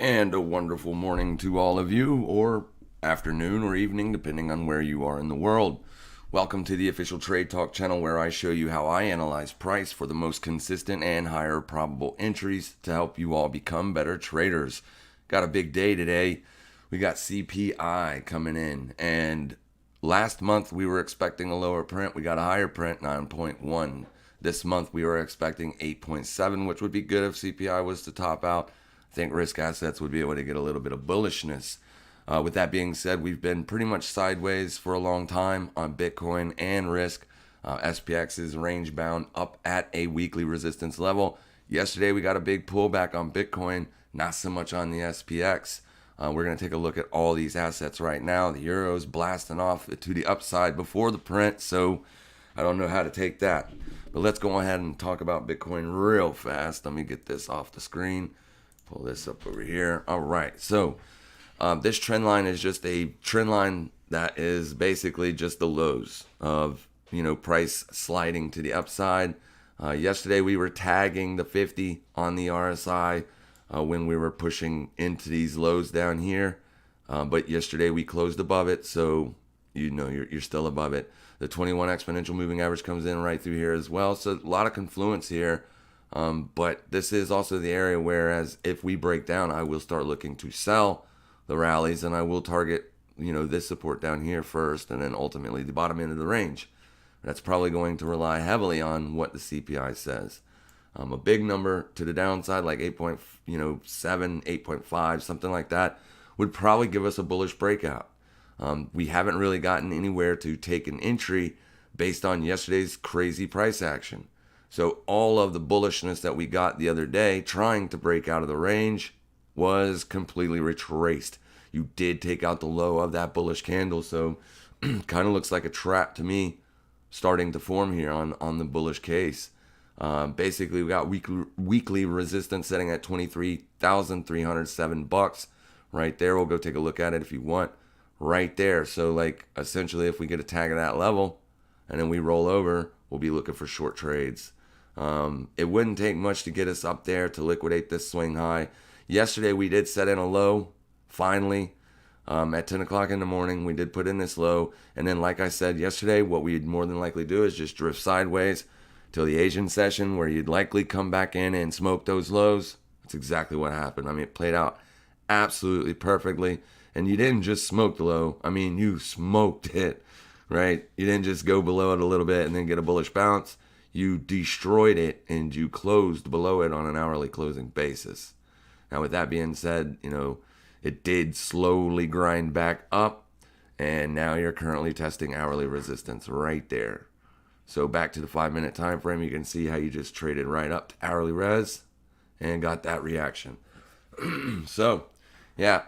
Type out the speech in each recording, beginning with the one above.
And a wonderful morning to all of you, or afternoon or evening, depending on where you are in the world. Welcome to the official Trade Talk channel, where I show you how I analyze price for the most consistent and higher probable entries to help you all become better traders. Got a big day today. We got CPI coming in, and last month we were expecting a lower print. We got a higher print, 9.1. This month we were expecting 8.7, which would be good if CPI was to top out. I think risk assets would be able to get a little bit of bullishness. With that being said, we've been pretty much sideways for a long time on Bitcoin and risk. SPX is range bound up at a weekly resistance level. Yesterday we got a big pullback on Bitcoin, not so much on the SPX. We're going to take a look at all these assets right now. The euro's blasting off to the upside before the print, so I don't know how to take that. But let's go ahead and talk about Bitcoin real fast. Let me get this off the screen. Pull this up over here. All right, so this trend line is just a trend line that is basically just the lows of, price sliding to the upside. Yesterday we were tagging the 50 on the RSI when we were pushing into these lows down here. But yesterday we closed above it, so you're still above it. The 21 exponential moving average comes in right through here as well. So a lot of confluence here. But this is also the area whereas if we break down, I will start looking to sell the rallies, and I will target, this support down here first, and then ultimately the bottom end of the range. That's probably going to rely heavily on what the CPI says. A big number to the downside, like 8.7, 8.5, something like that, would probably give us a bullish breakout. We haven't really gotten anywhere to take an entry based on yesterday's crazy price action. So all of the bullishness that we got the other day trying to break out of the range was completely retraced. You did take out the low of that bullish candle, so kind of looks like a trap to me starting to form here on the bullish case. Basically, we got weekly resistance setting at $23,307 right there. We'll go take a look at it if you want. Right there. So essentially, if we get a tag at that level and then we roll over, we'll be looking for short trades. It wouldn't take much to get us up there to liquidate this swing high. Yesterday we did set in a low, finally, at 10 o'clock in the morning. We did put in this low, and then like I said yesterday, what we'd more than likely do is just drift sideways till the Asian session, where you'd likely come back in and smoke those lows. That's exactly what happened. It played out absolutely perfectly, and you didn't just smoke the low. You smoked it, right? You didn't just go below it a little bit and then get a bullish bounce. You destroyed it, and you closed below it on an hourly closing basis. Now, with that being said, it did slowly grind back up, and now you're currently testing hourly resistance right there. So back to the 5-minute time frame, you can see how you just traded right up to hourly res and got that reaction. So, yeah,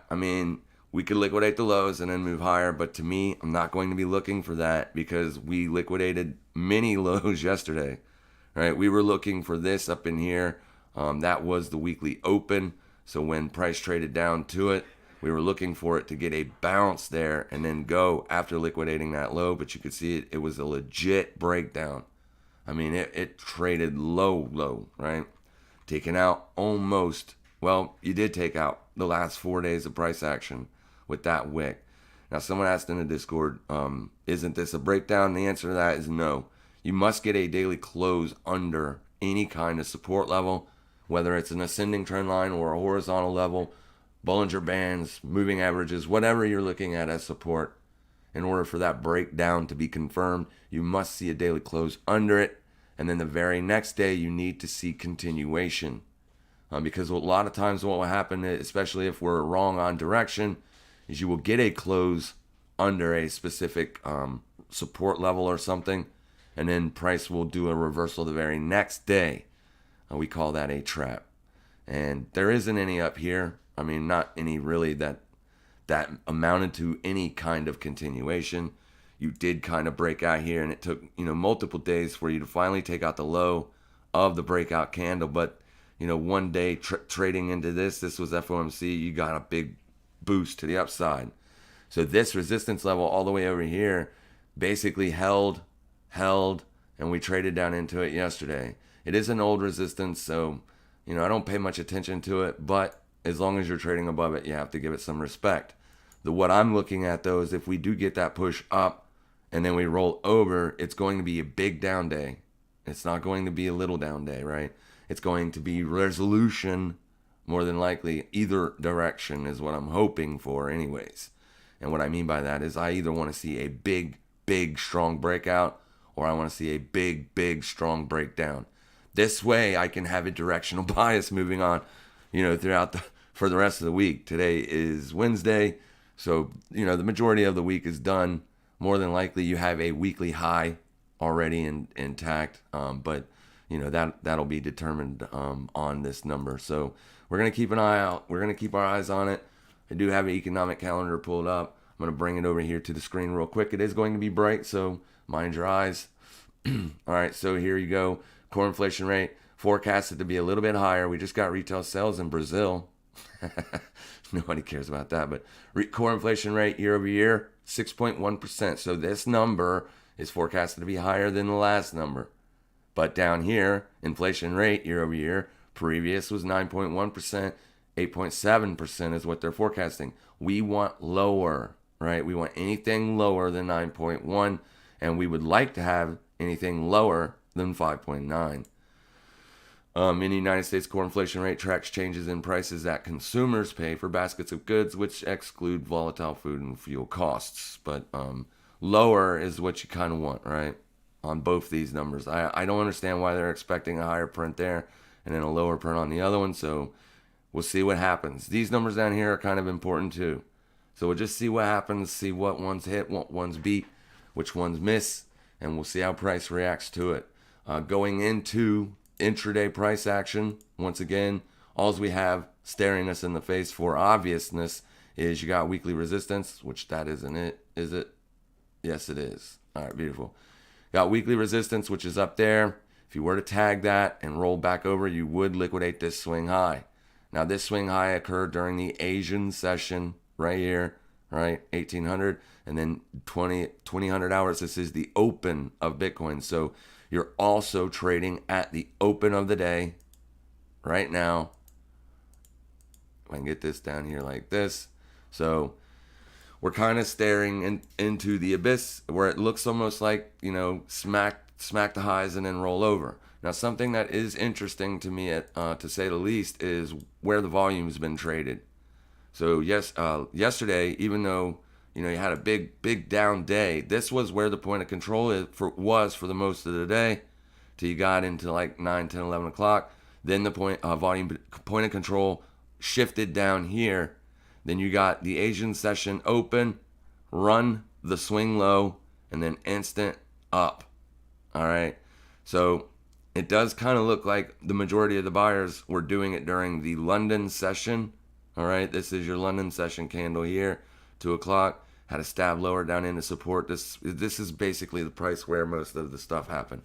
we could liquidate the lows and then move higher, but to me, I'm not going to be looking for that because we liquidated many lows yesterday, right? We were looking for this up in here. That was the weekly open. So when price traded down to it, we were looking for it to get a bounce there and then go after liquidating that low, but you could see it was a legit breakdown. It traded low, right? Taking out almost, you did take out the last 4 days of price action with that wick. Now, someone asked in the Discord, isn't this a breakdown? The answer to that is no. You must get a daily close under any kind of support level, whether it's an ascending trend line or a horizontal level, Bollinger Bands, moving averages, whatever you're looking at as support. In order for that breakdown to be confirmed, you must see a daily close under it, and then the very next day you need to see continuation. Because a lot of times what will happen, especially if we're wrong on direction, is you will get a close under a specific support level or something, and then price will do a reversal the very next day. We call that a trap. And there isn't any up here. Not any really that amounted to any kind of continuation. You did kind of break out here, and it took multiple days for you to finally take out the low of the breakout candle. But one day trading into this was FOMC. You got a big boost to the upside. So this resistance level all the way over here basically held, and we traded down into it yesterday. It is an old resistance, so I don't pay much attention to it, but as long as you're trading above it, you have to give it some respect. What I'm looking at, though, is if we do get that push up and then we roll over, it's going to be a big down day. It's not going to be a little down day, right? It's going to be resolution, more than likely. Either direction is what I'm hoping for anyways. And what I mean by that is I either want to see a big, strong breakout, or I want to see a big, strong breakdown. This way I can have a directional bias moving on, for the rest of the week. Today is Wednesday. So, the majority of the week is done. More than likely you have a weekly high already intact. But, that'll be determined on this number. So we're going to keep an eye out. We're going to keep our eyes on it. I do have an economic calendar pulled up. I'm going to bring it over here to the screen real quick. It is going to be bright, so mind your eyes. All right, so here you go. Core inflation rate forecasted to be a little bit higher. We just got retail sales in Brazil. Nobody cares about that, but core inflation rate year over year, 6.1%. So this number is forecasted to be higher than the last number. But down here, inflation rate year over year, previous was 9.1%, 8.7% is what they're forecasting. We want lower, right? We want anything lower than 9.1, and we would like to have anything lower than 5.9. In the United States, core inflation rate tracks changes in prices that consumers pay for baskets of goods, which exclude volatile food and fuel costs. But lower is what you kind of want, right, on both these numbers. I don't understand why they're expecting a higher print there and then a lower print on the other one. So we'll see what happens. These numbers down here are kind of important too. So we'll just see what happens, see what ones hit, what ones beat, which ones miss, and we'll see how price reacts to it. Going into intraday price action, once again, all we have staring us in the face for obviousness is you got weekly resistance, which that isn't it, is it? Yes, it is. All right, beautiful. Got weekly resistance, which is up there. If you were to tag that and roll back over, you would liquidate this swing high. Now, this swing high occurred during the Asian session right here, right? 1800 and then 2000 hours. This is the open of Bitcoin. So you're also trading at the open of the day right now. If I can get this down here like this. So we're kind of staring into the abyss where it looks almost like, smack the highs and then roll over. Now, something that is interesting to me, to say the least, is where the volume's been traded. So yesterday, even though you had a big down day, this was where the point of control was for the most of the day, till you got into like 9, 10, 11 o'clock. Then the point of control shifted down here. Then you got the Asian session open, run the swing low, and then instant up. All right, so it does kind of look like the majority of the buyers were doing it during the London session. All right, this is your London session candle here, 2 o'clock. Had a stab lower down into support. This is basically the price where most of the stuff happened.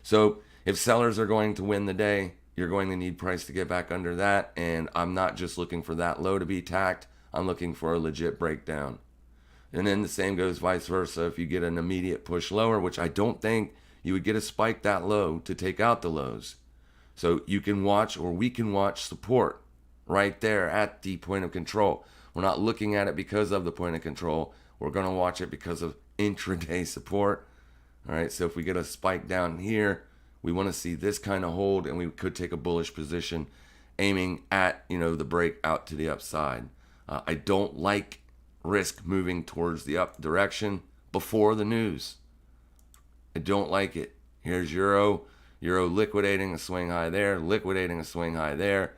So if sellers are going to win the day, you're going to need price to get back under that. And I'm not just looking for that low to be tacked. I'm looking for a legit breakdown. And then the same goes vice versa. If you get an immediate push lower, which I don't think you would get a spike that low to take out the lows. So you can watch, or we can watch, support right there at the point of control. We're not looking at it because of the point of control. We're going to watch it because of intraday support. All right, so if we get a spike down here, we want to see this kind of hold, and we could take a bullish position aiming at, the break out to the upside. I don't like risk moving towards the up direction before the news. I don't like it. Here's Euro liquidating a swing high there, liquidating a swing high there.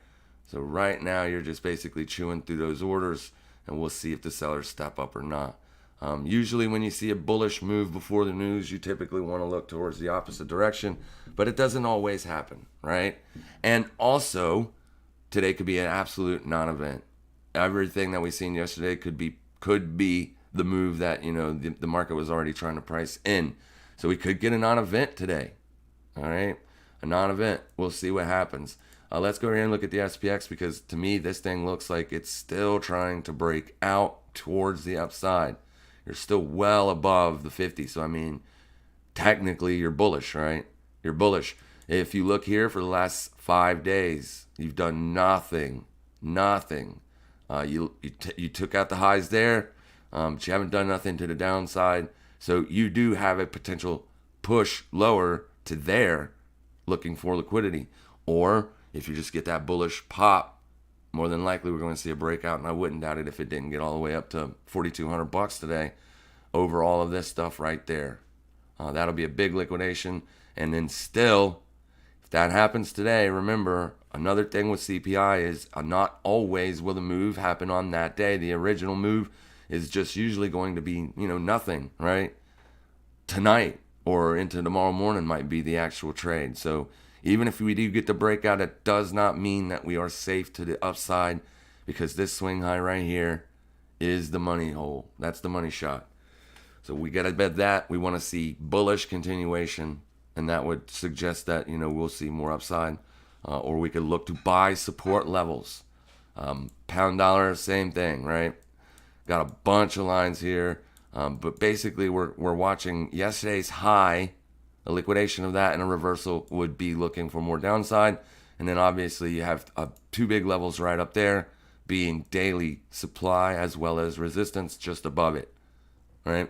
So right now you're just basically chewing through those orders, and we'll see if the sellers step up or not. Usually when you see a bullish move before the news, you typically want to look towards the opposite direction, but it doesn't always happen, right? And also, today could be an absolute non-event. Everything that we seen yesterday could be the move that, the market was already trying to price in. So we could get a non-event today, all right? A non-event. We'll see what happens. Let's go here and look at the SPX, because to me, this thing looks like it's still trying to break out towards the upside. You're still well above the 50. So, technically you're bullish, right? You're bullish. If you look here for the last 5 days, you've done nothing Nothing. You took out the highs there, but you haven't done nothing to the downside. So you do have a potential push lower to there, looking for liquidity. Or if you just get that bullish pop, more than likely we're going to see a breakout, and I wouldn't doubt it if it didn't get all the way up to $4,200 today over all of this stuff right there. That'll be a big liquidation. And then still, if that happens today, remember, another thing with CPI is not always will the move happen on that day. The original move is just usually going to be, nothing, right? Tonight or into tomorrow morning might be the actual trade. So even if we do get the breakout, it does not mean that we are safe to the upside, because this swing high right here is the money hole. That's the money shot. So we got to bet that. We want to see bullish continuation, and that would suggest that, we'll see more upside. Or we could look to buy support levels. Pound dollar, same thing, right? Got a bunch of lines here. But basically, we're watching yesterday's high. A liquidation of that and a reversal would be looking for more downside. And then obviously you have two big levels right up there, being daily supply as well as resistance just above it, right?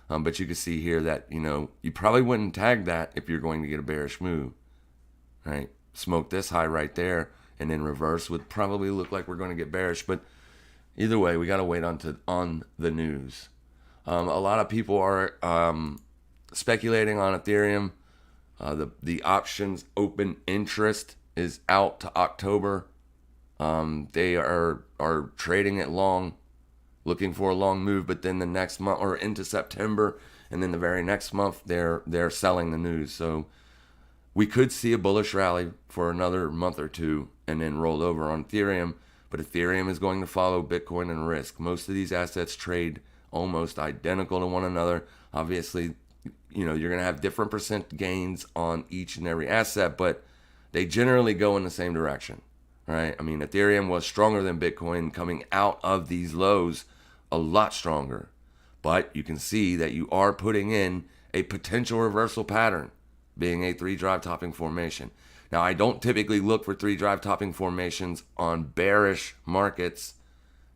But you can see here that, you probably wouldn't tag that if you're going to get a bearish move, right? Smoke this high right there and then reverse would probably look like we're going to get bearish. But either way, we got to wait on the news. A lot of people are speculating on Ethereum. The options open interest is out to October. They are trading it long, looking for a long move, but then the next month or into September, and then the very next month they're selling the news. So we could see a bullish rally for another month or two and then roll over on Ethereum. But Ethereum is going to follow Bitcoin and risk. Most of these assets trade almost identical to one another. Obviously, you're going to have different percent gains on each and every asset, but they generally go in the same direction, right? I mean, Ethereum was stronger than Bitcoin coming out of these lows, a lot stronger. But you can see that you are putting in a potential reversal pattern, being a 3-drive topping formation. Now, I don't typically look for 3-drive topping formations on bearish markets.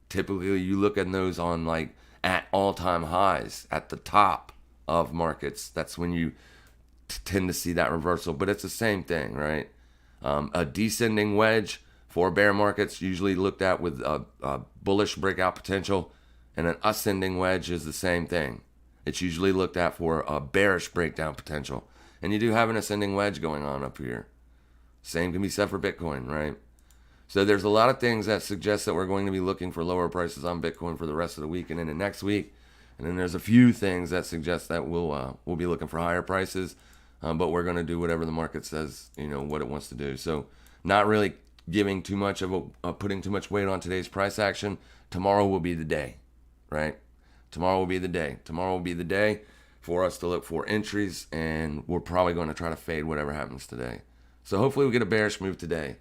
Typically, you look at those on at all-time highs at the top of markets. That's when you tend to see that reversal, but it's the same thing, right? A descending wedge for bear markets usually looked at with a bullish breakout potential, and an ascending wedge is the same thing. It's usually looked at for a bearish breakdown potential, and you do have an ascending wedge going on up here. Same can be said for Bitcoin, right? So there's a lot of things that suggest that we're going to be looking for lower prices on Bitcoin for the rest of the week and into next week. And then there's a few things that suggest that we'll be looking for higher prices, but we're going to do whatever the market says, what it wants to do. So not really giving too much of putting too much weight on today's price action. Tomorrow will be the day, right? Tomorrow will be the day. Tomorrow will be the day for us to look for entries, and we're probably going to try to fade whatever happens today. So hopefully we get a bearish move today,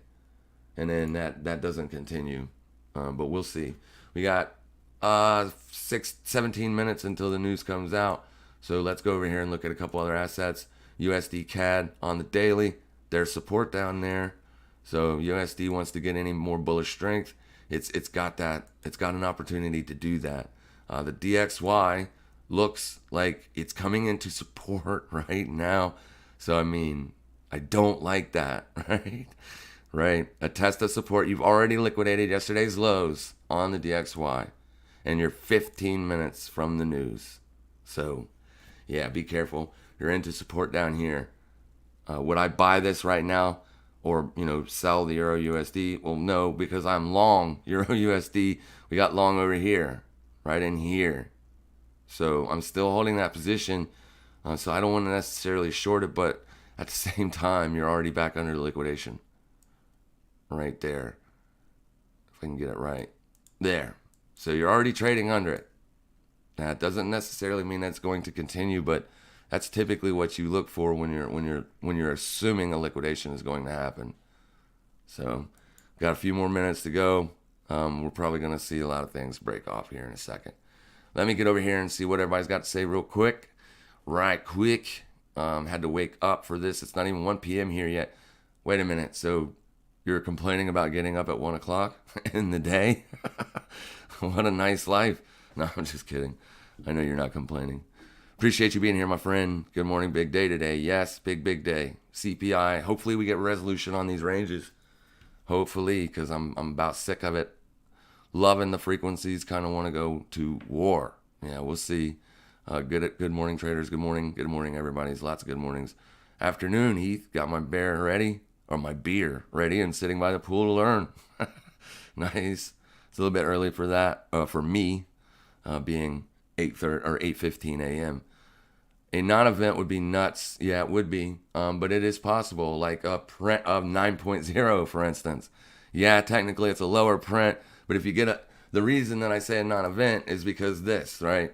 and then that doesn't continue, but we'll see. We got 17 minutes until the news comes out. So let's go over here and look at a couple other assets. USD CAD on the daily. There's support down there. So USD wants to get any more bullish strength. It's got an opportunity to do that. The DXY looks like it's coming into support right now. So I mean, I don't like that, right? Right. A test of support. You've already liquidated yesterday's lows on the DXY, and you're 15 minutes from the news. So, yeah, be careful. You're into support down here. Would I buy this right now or, sell the Euro USD? Well, no, because I'm long Euro USD. We got long over here, right in here. So I'm still holding that position. So I don't want to necessarily short it, but at the same time, you're already back under the liquidation. Right there. If I can get it right. There. So you're already trading under it. Now, it doesn't necessarily mean that's going to continue, but that's typically what you look for when you're assuming a liquidation is going to happen. So, got a few more minutes to go. We're probably going to see a lot of things break off here in a second. Let me get over here and see what everybody's got to say real quick. Right quick. Had to wake up for this. It's not even 1 p.m. here yet. Wait a minute. So, You're complaining about getting up at 1 o'clock in the day? What a nice life. No, I'm just kidding. I know you're not complaining. Appreciate you being here, my friend. Good morning, big day today. Yes, big day. CPI. Hopefully we get resolution on these ranges. Hopefully, because I'm about sick of it. Loving the frequencies. Kind of want to go to war. Yeah, we'll see. Good morning, traders. Good morning, everybody. Lots of good mornings. Afternoon, Heath. Got my beer ready. Or my beer ready and sitting by the pool to learn. Nice. It's a little bit early for that. For me, being 8:30 or 8:15 a.m. A non-event would be nuts. Yeah, it would be. But it is possible. Like a print of 9.0, for instance. Yeah, technically it's a lower print. But if you get the reason that I say a non-event is because this, right?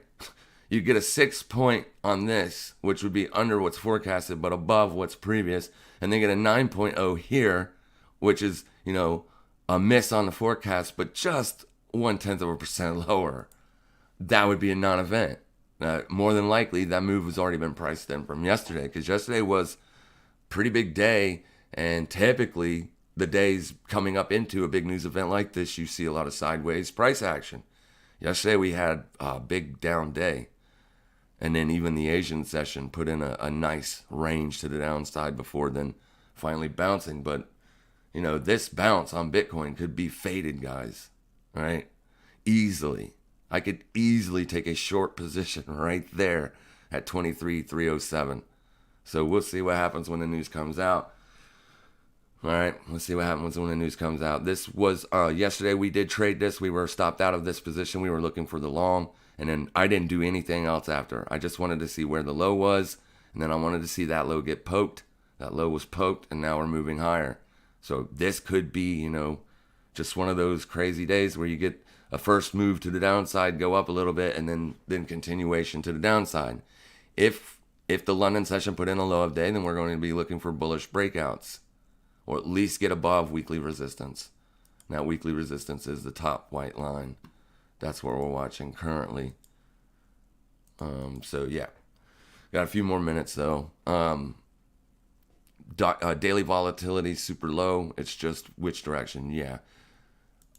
You get a 6 point on this, which would be under what's forecasted, but above what's previous. And then get a 9.0 here, which is, a miss on the forecast, but just 0.1% lower. That would be a non-event. More than likely, that move has already been priced in from yesterday, because yesterday was a pretty big day, and typically the days coming up into a big news event like this, you see a lot of sideways price action. Yesterday we had a big down day. And then even the Asian session put in a nice range to the downside before then finally bouncing. But, this bounce on Bitcoin could be faded, guys, right? Easily. I could easily take a short position right there at 23,307. So we'll see what happens when the news comes out. All right, let's see what happens when the news comes out. This was yesterday we did trade this. We were stopped out of this position. We were looking for the long. And then I didn't do anything else after. I just wanted to see where the low was. And then I wanted to see that low get poked. That low was poked. And now we're moving higher. So this could be, just one of those crazy days where you get a first move to the downside, go up a little bit, and then continuation to the downside. If the London session put in a low of day, then we're going to be looking for bullish breakouts. Or at least get above weekly resistance. Now weekly resistance is the top white line. That's what we're watching currently. So yeah, got a few more minutes though. Daily volatility super low. It's just which direction? Yeah,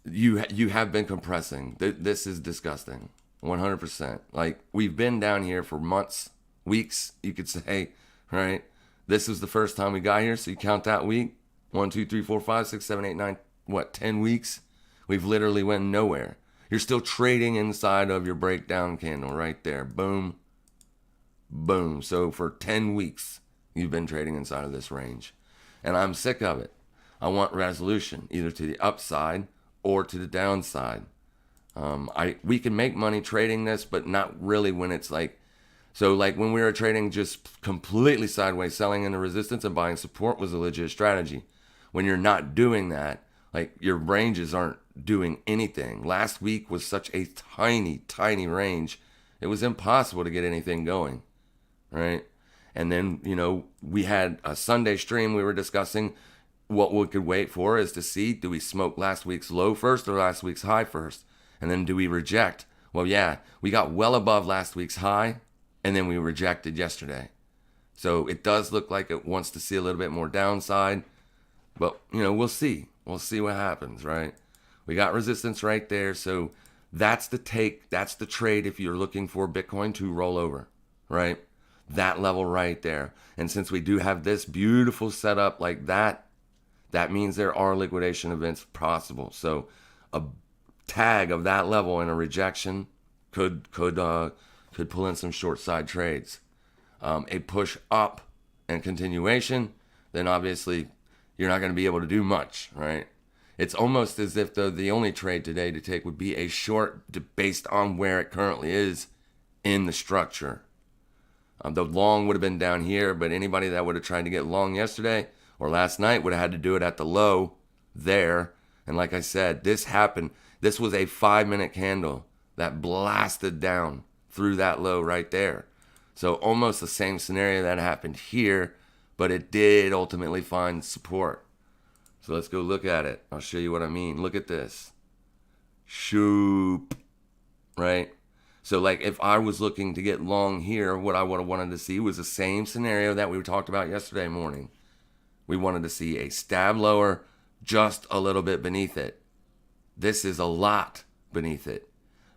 you have been compressing. This is disgusting. 100%. Like we've been down here for months, weeks. You could say, right? This was the first time we got here. So you count that week. 1, 2, 3, 4, 5, 6, 7, 8, 9. What? 10 weeks. We've literally went nowhere. You're still trading inside of your breakdown candle right there. Boom. Boom. So for 10 weeks, you've been trading inside of this range. And I'm sick of it. I want resolution, either to the upside or to the downside. We can make money trading this, but not really when it's like, so like when we were trading just completely sideways, selling into resistance and buying support was a legit strategy. When you're not doing that, like your ranges aren't doing anything. Last week was such a tiny range. It was impossible to get anything going, right? And then, we had a Sunday stream. We were discussing what we could wait for is to see, do we smoke last week's low first or last week's high first? And then do we reject? Well, yeah, we got well above last week's high and then we rejected yesterday. So it does look like it wants to see a little bit more downside, but, we'll see. We'll see what happens, right? We got resistance right there. So that's the take. That's the trade if you're looking for Bitcoin to roll over, right? That level right there. And since we do have this beautiful setup like that, that means there are liquidation events possible. So a tag of that level and a rejection could pull in some short side trades. A push up and continuation, then obviously you're not going to be able to do much, right? It's almost as if the only trade today to take would be a short based on where it currently is in the structure. The long would have been down here, but anybody that would have tried to get long yesterday or last night would have had to do it at the low there. And like I said, this happened. This was a 5-minute candle that blasted down through that low right there. So almost the same scenario that happened here, but it did ultimately find support. So let's go look at it. I'll show you what I mean. Look at this. Shoop. Right? So like if I was looking to get long here, what I would have wanted to see was the same scenario that we talked about yesterday morning. We wanted to see a stab lower, just a little bit beneath it. This is a lot beneath it.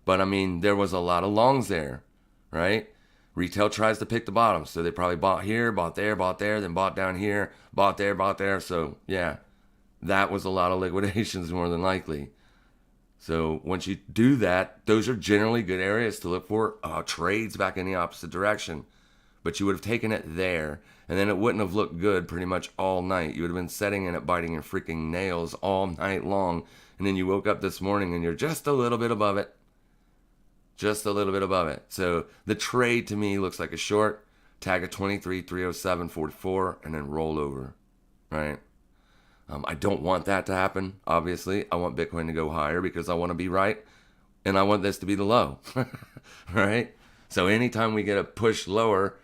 But I mean, there was a lot of longs there, right? Retail tries to pick the bottom. So they probably bought here, bought there, then bought down here, bought there. So yeah, that was a lot of liquidations more than likely. So once you do that, those are generally good areas to look for trades back in the opposite direction. But you would have taken it there, and then it wouldn't have looked good pretty much all night. You would have been sitting in it biting your freaking nails all night long, and then you woke up this morning and you're just a little bit above it. Just a little bit above it. So the trade to me looks like a short, tag at 23,307.44, and then roll over, right? I don't want that to happen, obviously. I want Bitcoin to go higher because I want to be right, and I want this to be the low, right? So anytime we get a push lower,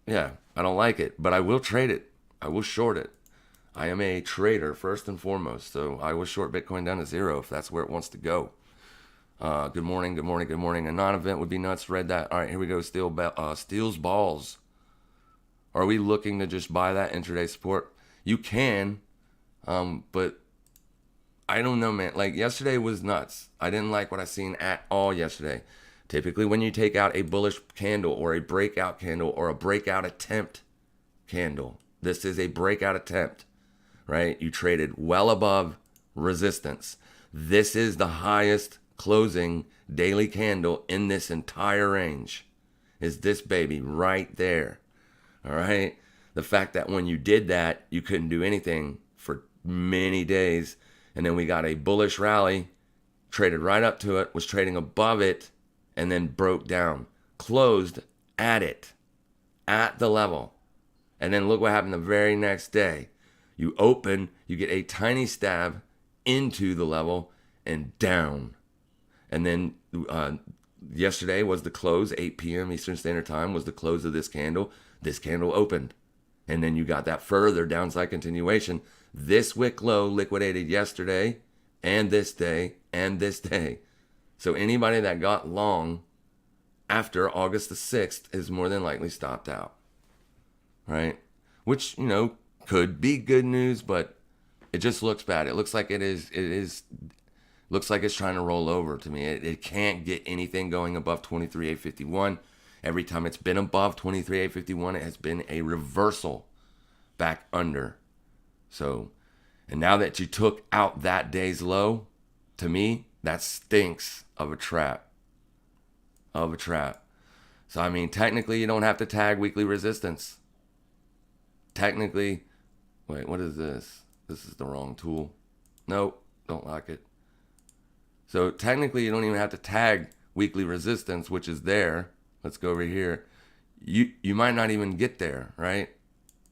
yeah, I don't like it, but I will trade it. I will short it. I am a trader first and foremost, so I will short Bitcoin down to zero if that's where it wants to go. Good morning. A non-event would be nuts. Read that. All right, here we go. Steals balls. Are we looking to just buy that intraday support? You can, but I don't know, man. Like yesterday was nuts. I didn't like what I seen at all yesterday. Typically, when you take out a bullish candle or a breakout candle or a breakout attempt candle, this is a breakout attempt, right? You traded well above resistance. This is the highest closing daily candle in this entire range. Is this baby right there? All right. The fact that when you did that, you couldn't do anything for many days. And then we got a bullish rally, traded right up to it, was trading above it, and then broke down, closed at it, at the level. And then look what happened the very next day. You open, you get a tiny stab into the level and down. And then yesterday was the close, 8 p.m. Eastern Standard Time was the close of this candle. This candle opened. And then you got that further downside continuation. This wick low liquidated yesterday and this day and this day. So anybody that got long after August the 6th is more than likely stopped out, right? Which, could be good news, but it just looks bad. It looks like looks like it's trying to roll over to me. It can't get anything going above 23,851. Every time it's been above 23,851, it has been a reversal back under. So, and now that you took out that day's low, to me, that stinks of a trap. So, I mean, technically, you don't have to tag weekly resistance. Technically, wait, what is this? This is the wrong tool. Nope, don't like it. So, technically, you don't even have to tag weekly resistance, which is there. Let's go over here. You might not even get there, right?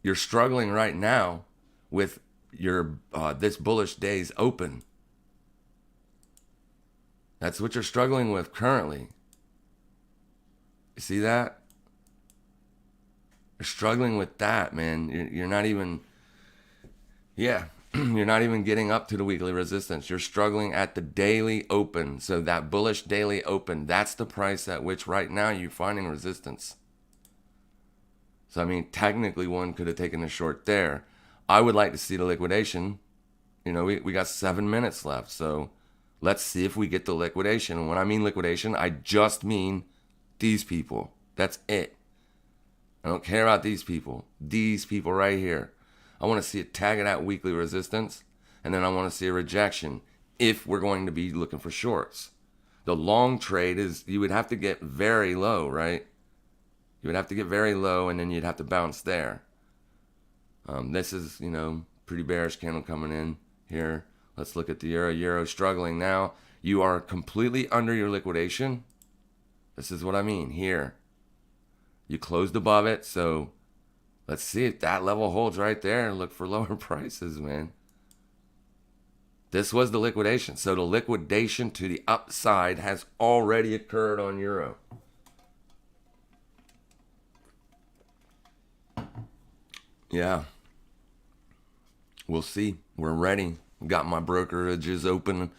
You're struggling right now with your this bullish day's open. That's what you're struggling with currently. You see that? You're struggling with that, man. You're not even, you're not even getting up to the weekly resistance. You're struggling at the daily open. So that bullish daily open, that's the price at which right now you're finding resistance. So, I mean, technically one could have taken a short there. I would like to see the liquidation. We got 7 minutes left. So let's see if we get the liquidation. And when I mean liquidation, I just mean these people. That's it. I don't care about these people. These people right here. I want to see it tag it out weekly resistance. And then I want to see a rejection if we're going to be looking for shorts. The long trade is you would have to get very low, right? You would have to get very low and then you'd have to bounce there. This is, pretty bearish candle coming in here. Let's look at the euro. Euro struggling now. You are completely under your liquidation. This is what I mean here. You closed above it, so let's see if that level holds right there and look for lower prices, man. This was the liquidation. So the liquidation to the upside has already occurred on euro. Yeah. We'll see. We're ready. Got my brokerages open.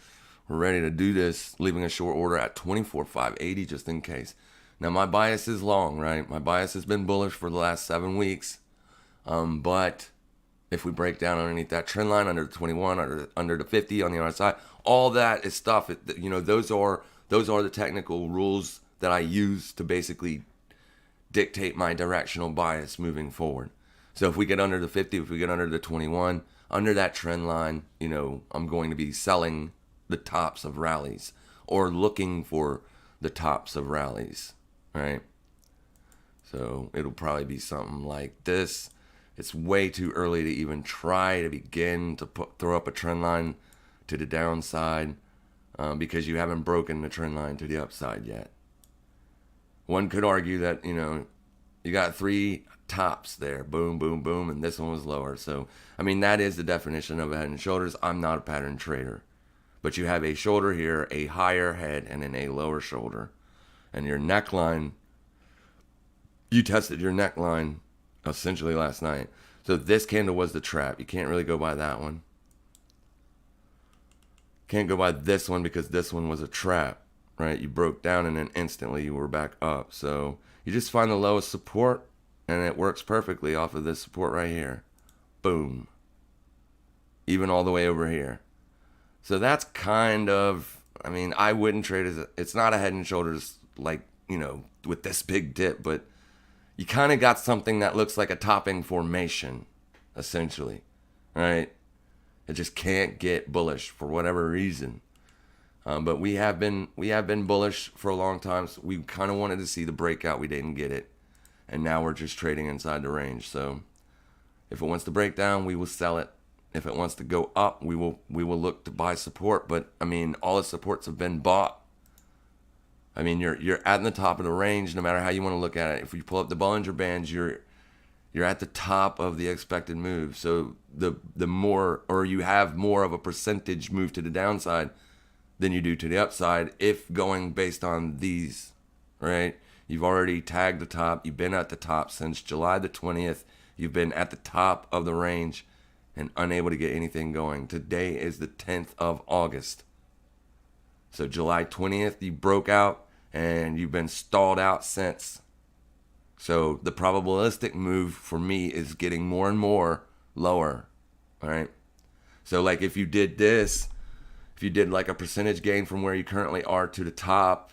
We're ready to do this. Leaving a short order at 24,580 just in case. Now my bias is long, right? My bias has been bullish for the last 7 weeks. But If we break down underneath that trend line, under the 21, under the 50 on the other side, all that is stuff. Those are the technical rules that I use to basically dictate my directional bias moving forward. So if we get under the 50, if we get under the 21, under that trend line, I'm going to be selling the tops of rallies or looking for the tops of rallies, right? So it'll probably be something like this. It's way too early to even try to begin to throw up a trend line to the downside because you haven't broken the trend line to the upside yet. One could argue that, you got 3 tops there, boom, boom, boom, and this one was lower. So, that is the definition of a head and shoulders. I'm not a pattern trader. But you have a shoulder here, a higher head, and then a lower shoulder. And your neckline, you tested your neckline essentially last night. So this candle was the trap. You can't really go by that one. Can't go by this one because this one was a trap, right? You broke down and then instantly you were back up. So you just find the lowest support and it works perfectly off of this support right here. Boom. Even all the way over here. So that's kind of, I wouldn't trade as it's not a head and shoulders like, with this big dip, but you kind of got something that looks like a topping formation, essentially, right? It just can't get bullish for whatever reason. But we have been bullish for a long time. So we kind of wanted to see the breakout. We didn't get it. And now we're just trading inside the range. So if it wants to break down, we will sell it. If it wants to go up, we will look to buy support. But all the supports have been bought. You're at the top of the range, no matter how you want to look at it. If you pull up the Bollinger Bands, you're at the top of the expected move. So the more, or you have more of a percentage move to the downside than you do to the upside if going based on these, right? You've already tagged the top. You've been at the top since July the 20th. You've been at the top of the range and unable to get anything going. Today is the 10th of August. So July 20th, you broke out and you've been stalled out since. So the probabilistic move for me is getting more and more lower, all right? So like if you did this, if you did like a percentage gain from where you currently are to the top,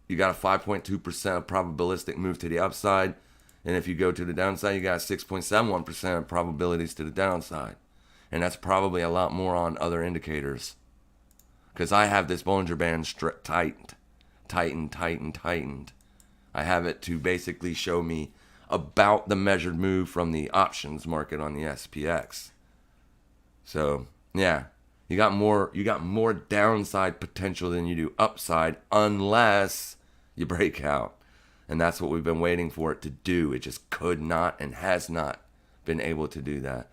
you got a 5.2% probabilistic move to the upside. And if you go to the downside, you got 6.71% probabilities to the downside. And that's probably a lot more on other indicators. Because I have this Bollinger Band tightened. I have it to basically show me about the measured move from the options market on the SPX. So, yeah, you got more downside potential than you do upside unless you break out. And that's what we've been waiting for it to do. It just could not and has not been able to do that.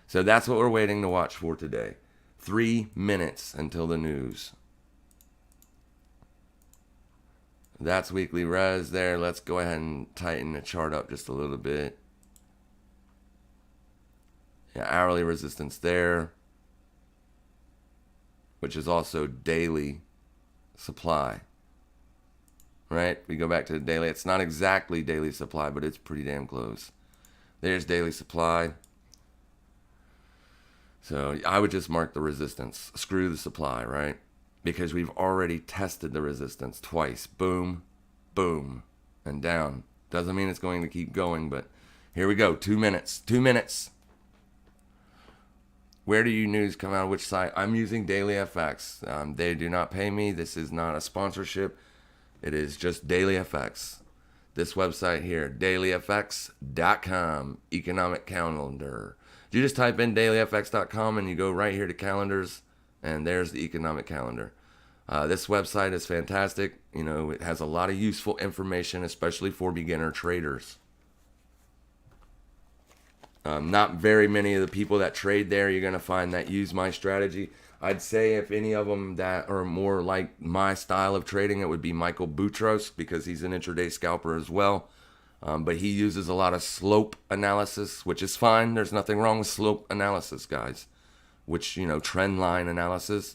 So that's what we're waiting to watch for today. 3 minutes until the news. That's weekly res there. Let's go ahead and tighten the chart up just a little bit. Yeah, hourly resistance there, which is also daily supply. Right? We go back to the daily. It's not exactly daily supply, but it's pretty damn close. There's daily supply. So I would just mark the resistance. Screw the supply, right? Because we've already tested the resistance twice. Boom, boom, and down. Doesn't mean it's going to keep going, but here we go. 2 minutes. 2 minutes. Where do you news come out of which site? I'm using Daily FX. They do not pay me. This is not a sponsorship. It is just Daily FX. This website here, dailyfx.com, economic calendar. You just type in dailyfx.com and you go right here to calendars, and there's the economic calendar. This website is fantastic. It has a lot of useful information, especially for beginner traders. Not very many of the people that trade there you're going to find that use my strategy. I'd say if any of them that are more like my style of trading, it would be Michael Boutros, because he's an intraday scalper as well. But he uses a lot of slope analysis, which is fine. There's nothing wrong with slope analysis, guys. Which, trend line analysis.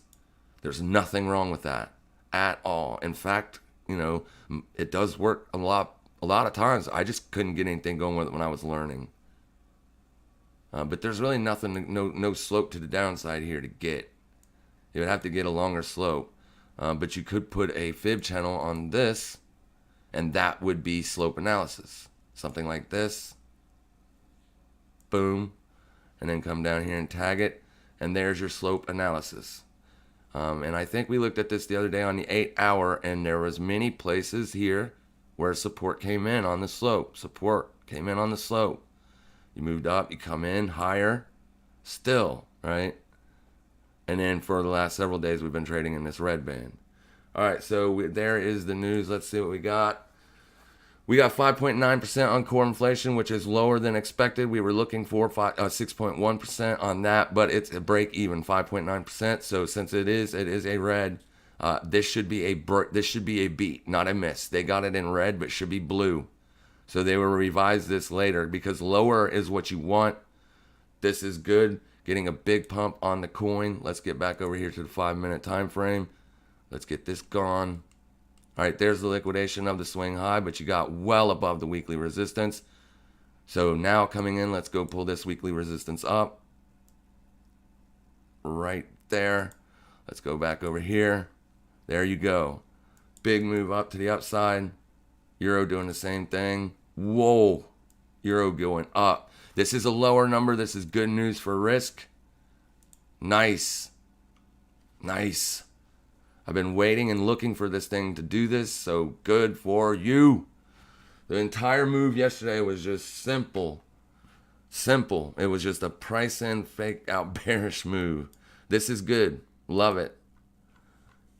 There's nothing wrong with that at all. In fact, it does work a lot of times. I just couldn't get anything going with it when I was learning. But there's really nothing, no slope to the downside here to get. You would have to get a longer slope. But you could put a fib channel on this, and that would be slope analysis. Something like this. Boom. And then come down here and tag it. And there's your slope analysis. And I think we looked at this the other day on the 8 hour, and there was many places here where support came in on the slope. Support came in on the slope. You moved up, you come in higher, still, right? And then for the last several days, we've been trading in this red band. All right, so there is the news. Let's see what we got. We got 5.9% on core inflation, which is lower than expected. We were looking for 6.1% on that, but it's a break even, 5.9%. So since it is a red, this should be a beat, not a miss. They got it in red, but should be blue. So they will revise this later because lower is what you want. This is good. Getting a big pump on the coin. Let's get back over here to the 5-minute time frame. Let's get this gone. All right, there's the liquidation of the swing high, but you got well above the weekly resistance. So now coming in, let's go pull this weekly resistance up. Right there. Let's go back over here. There you go. Big move up to the upside. Euro doing the same thing. Whoa. Euro going up. This is a lower number. This is good news for risk. Nice. Nice. I've been waiting and looking for this thing to do this, so good for you. The entire move yesterday was just simple. Simple. It was just a price in, fake out, bearish move. This is good. Love it.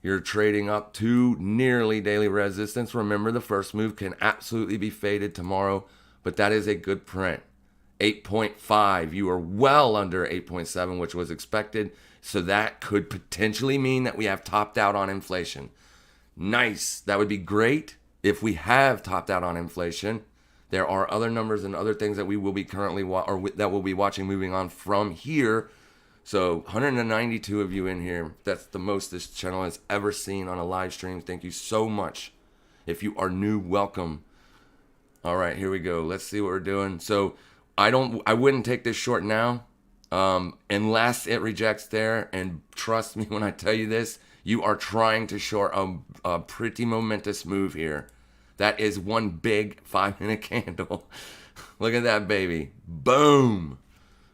You're trading up to nearly daily resistance. Remember, the first move can absolutely be faded tomorrow, but that is a good print. 8.5. You are well under 8.7, which was expected. So that could potentially mean that we have topped out on inflation. Nice. That would be great if we have topped out on inflation. There are other numbers and other things that we will be currently that we'll be watching moving on from here. So 192 of you in here. That's the most this channel has ever seen on a live stream. Thank you so much. If you are new, welcome. All right, here we go. Let's see what we're doing. So I wouldn't take this short now. Unless it rejects there, and trust me when I tell you this, you are trying to short a pretty momentous move here. That is one big 5-minute candle. Look at that, baby. Boom.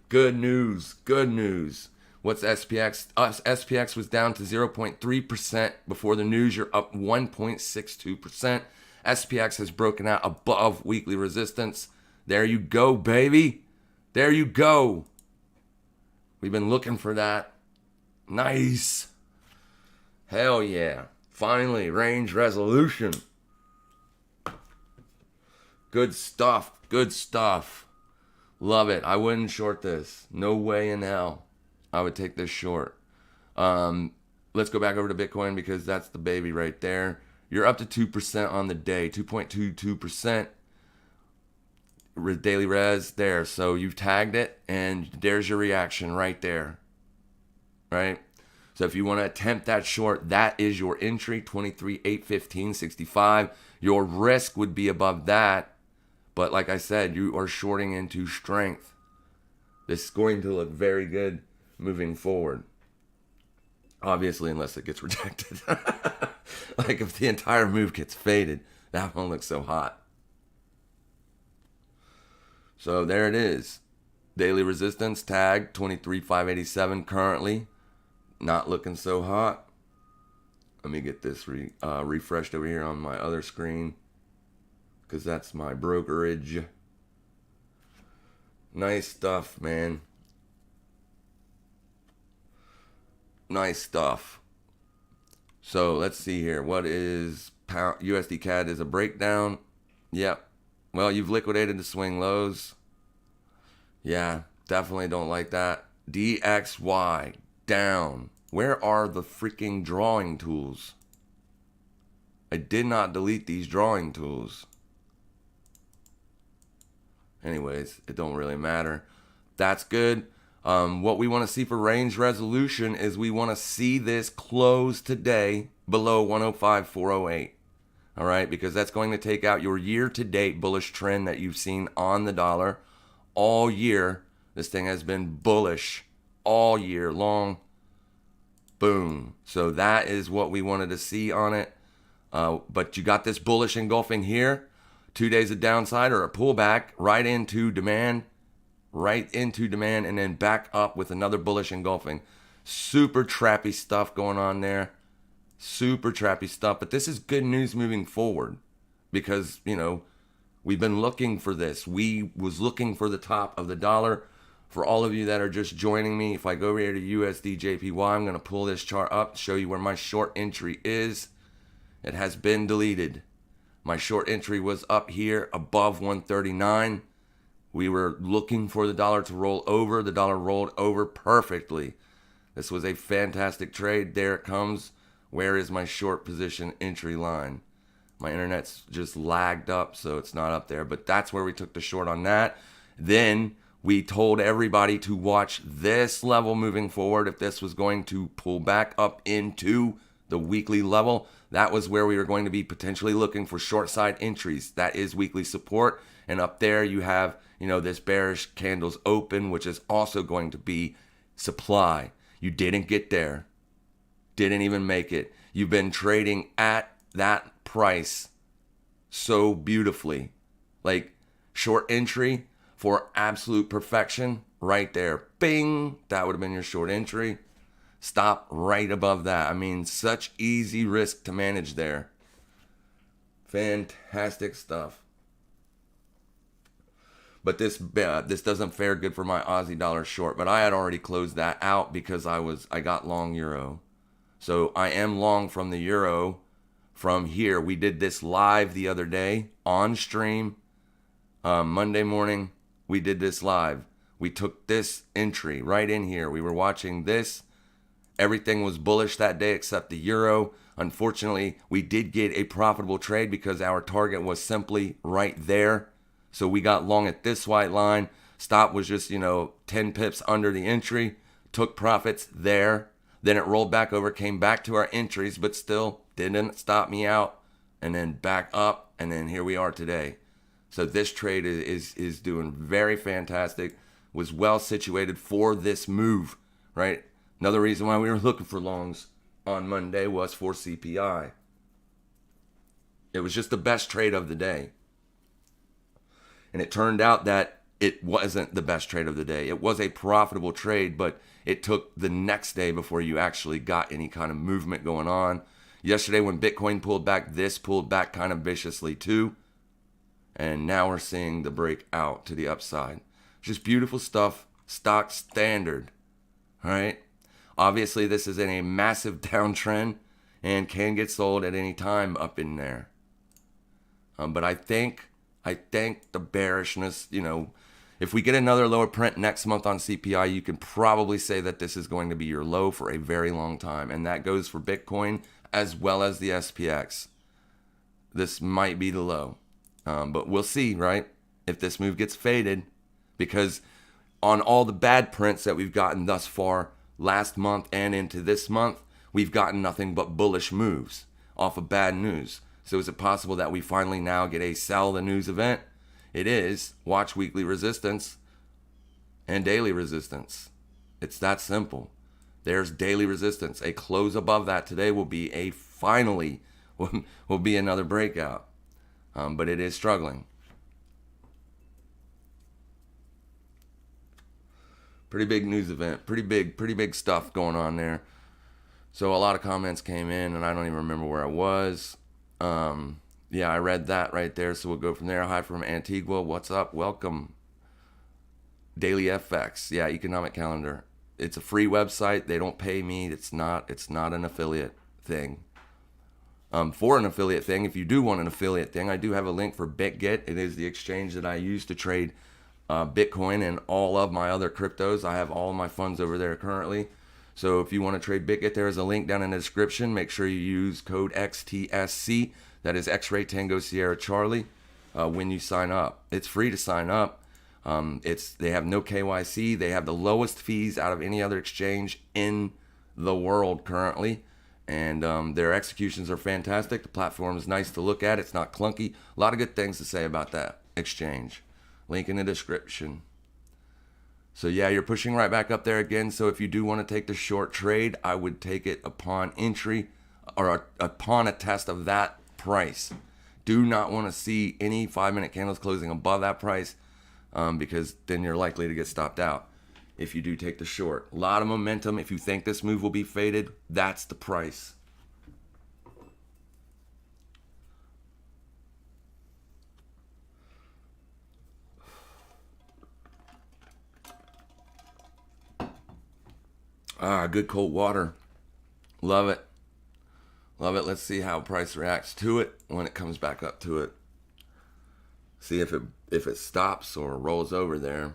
Good news. Good news. What's SPX? SPX was down to 0.3% before the news. You're up 1.62%. SPX has broken out above weekly resistance. There you go, baby. There you go. We've been looking for that. Nice. Hell yeah. Finally, range resolution. Good stuff. Good stuff. Love it. I wouldn't short this. No way in hell I would take this short. Let's go back over to Bitcoin because that's the baby right there. You're up to 2% on the day. 2.22%. Daily res there. So you've tagged it, and there's your reaction right there. Right? So if you want to attempt that short, that is your entry, 23,815.65. Your risk would be above that. But like I said, you are shorting into strength. This is going to look very good moving forward. Obviously, unless it gets rejected. Like if the entire move gets faded, that won't look so hot. So there it is. Daily resistance tag 23,587 currently. Not looking so hot. Let me get this refreshed over here on my other screen, because that's my brokerage. Nice stuff, man. Nice stuff. So let's see here. What is USD CAD is a breakdown? Yep. Well, you've liquidated the swing lows. Yeah, definitely don't like that. DXY down. Where are the freaking drawing tools? I did not delete these drawing tools. Anyways, it don't really matter. That's good. What we want to see for range resolution is we want to see this close today below 105.408. All right, because that's going to take out your year-to-date bullish trend that you've seen on the dollar all year This thing has been bullish all year long. Boom. So that is what we wanted to see on it. But you got this bullish engulfing here. 2 days of downside or a pullback right into demand. And then back up with another bullish engulfing. Super trappy stuff going on there. Super trappy stuff. But this is good news moving forward. Because, we've been looking for this. We was looking for the top of the dollar. For all of you that are just joining me, if I go over here to USD JPY, I'm going to pull this chart up, show you where my short entry is. It has been deleted. My short entry was up here above 139. We were looking for the dollar to roll over. The dollar rolled over perfectly. This was a fantastic trade. There it comes. Where is my short position entry line? My internet's just lagged up, so it's not up there. But that's where we took the short on that. Then we told everybody to watch this level moving forward. If this was going to pull back up into the weekly level, that was where we were going to be potentially looking for short side entries. That is weekly support. And up there you have, this bearish candles open, which is also going to be supply. You didn't get there. Didn't even make it. You've been trading at that price so beautifully. Like short entry for absolute perfection right there. Bing! That would have been your short entry. Stop right above that. I mean, such easy risk to manage there. Fantastic stuff. But this doesn't fare good for my Aussie dollar short. But I had already closed that out because I got long euro. So I am long from the euro from here. We did this live the other day on stream. Monday morning, we did this live. We took this entry right in here. We were watching this. Everything was bullish that day except the euro. Unfortunately, we did get a profitable trade because our target was simply right there. So we got long at this white line. Stop was just, 10 pips under the entry. Took profits there. Then it rolled back over, came back to our entries, but still didn't stop me out. And then back up, and then here we are today. So this trade is doing very fantastic. Was well situated for this move, right? Another reason why we were looking for longs on Monday was for CPI. It was just the best trade of the day. And it turned out that it wasn't the best trade of the day. It was a profitable trade, but it took the next day before you actually got any kind of movement going on. Yesterday when Bitcoin pulled back, this pulled back kind of viciously too. And now we're seeing the break out to the upside. Just beautiful stuff. Stock standard. All right. Obviously, this is in a massive downtrend and can get sold at any time up in there. But I think the bearishness, if we get another lower print next month on CPI, you can probably say that this is going to be your low for a very long time. And that goes for Bitcoin as well as the SPX. This might be the low. But we'll see, right? If this move gets faded. Because on all the bad prints that we've gotten thus far, last month and into this month, we've gotten nothing but bullish moves off of bad news. So is it possible that we finally now get a sell the news event? It is. Watch weekly resistance and daily resistance. It's that simple. There's daily resistance. A close above that today will be will be another breakout. But it is struggling. Pretty big news event. Pretty big stuff going on there. So a lot of comments came in, and I don't even remember where I was. Yeah, I read that right there. So we'll go from there. Hi from Antigua. What's up? Welcome. Daily FX. Yeah, economic calendar. It's a free website. They don't pay me. It's not an affiliate thing. For an affiliate thing, if you do want an affiliate thing, I do have a link for Bitget. It is the exchange that I use to trade Bitcoin and all of my other cryptos. I have all my funds over there currently. So if you want to trade Bitget, there is a link down in the description. Make sure you use code XTSC. That is X-Ray Tango Sierra Charlie when you sign up. It's free to sign up. They have no KYC. They have the lowest fees out of any other exchange in the world currently. And their executions are fantastic. The platform is nice to look at. It's not clunky. A lot of good things to say about that exchange. Link in the description. So yeah, you're pushing right back up there again. So if you do want to take the short trade, I would take it upon entry or upon a test of that price. Do not want to see any 5-minute candles closing above that price, because then you're likely to get stopped out if you do take the short. A lot of momentum. If you think this move will be faded, that's the price. Good cold water. Love it. Love it. Let's see how price reacts to it when it comes back up to it. See if it stops or rolls over there.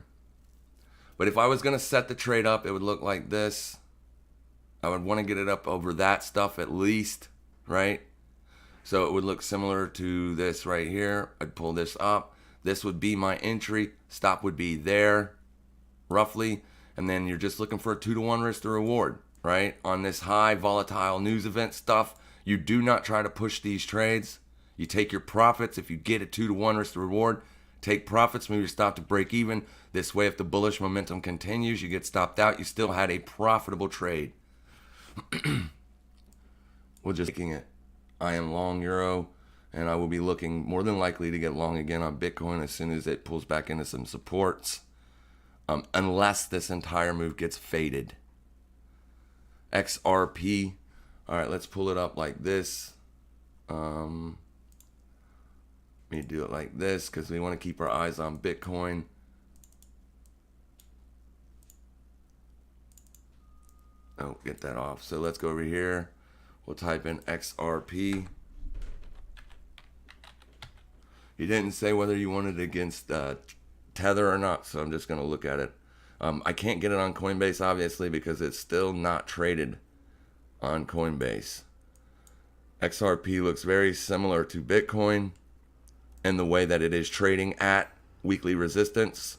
But if I was going to set the trade up, it would look like this. I would want to get it up over that stuff at least, right? So it would look similar to this right here. I'd pull this up. This would be my entry. Stop would be there, roughly. And then you're just looking for a 2-to-1 risk to reward, right? On this high volatile news event stuff, you do not try to push these trades. You take your profits. If you get a 2-to-1 risk to reward, take profits, move your stop to break even. This way, if the bullish momentum continues, you get stopped out. You still had a profitable trade. We'll just taking it. I am long euro, and I will be looking more than likely to get long again on Bitcoin as soon as it pulls back into some supports. Unless this entire move gets faded. XRP. All right, let's pull it up like this. Let me do it like this because we want to keep our eyes on Bitcoin. Oh, get that off. So let's go over here. We'll type in XRP. You didn't say whether you wanted it against Tether or not, so I'm just going to look at it. I can't get it on Coinbase, obviously, because it's still not traded on Coinbase. XRP looks very similar to Bitcoin in the way that it is trading at weekly resistance.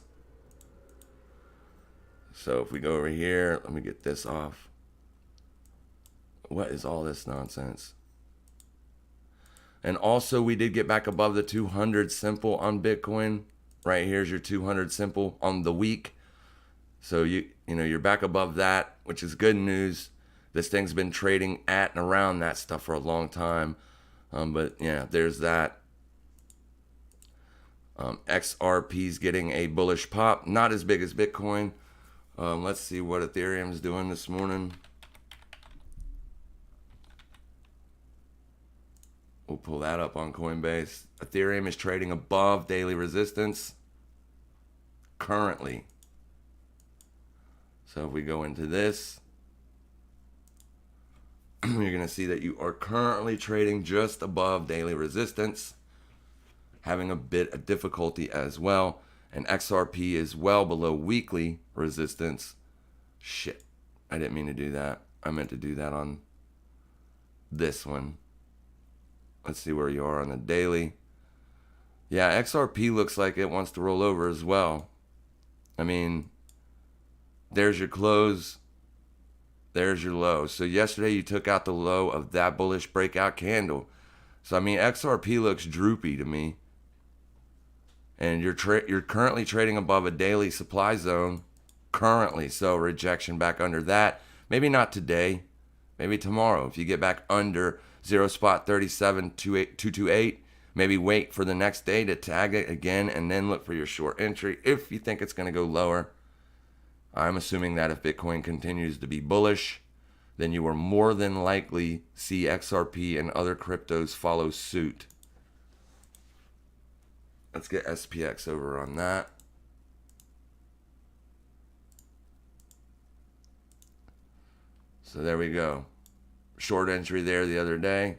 So if we go over here, let me get this off. What is all this nonsense? And also, we did get back above the 200 simple on Bitcoin. Right here's your 200 simple on the week. So you know you're back above that, which is good news. This thing's been trading at and around that stuff for a long time. But yeah, there's that. XRP's getting a bullish pop, not as big as Bitcoin. Let's see what Ethereum's doing this morning. We'll pull that up on Coinbase. Ethereum is trading above daily resistance currently. So if we go into this, you're going to see that you are currently trading just above daily resistance, having a bit of difficulty as well. And XRP is well below weekly resistance. Shit, I didn't mean to do that. I meant to do that on this one. Let's see where you are on the daily. Yeah, XRP looks like it wants to roll over as well. I mean, there's your close. There's your low. So yesterday you took out the low of that bullish breakout candle. So I mean, XRP looks droopy to me. And you're currently trading above a daily supply zone currently. So rejection back under that. Maybe not today. Maybe tomorrow. If you get back under 0.37228, maybe wait for the next day to tag it again and then look for your short entry if you think it's going to go lower. I'm assuming that if Bitcoin continues to be bullish, then you will more than likely see XRP and other cryptos follow suit. Let's get SPX over on that. So there we go. Short entry there the other day.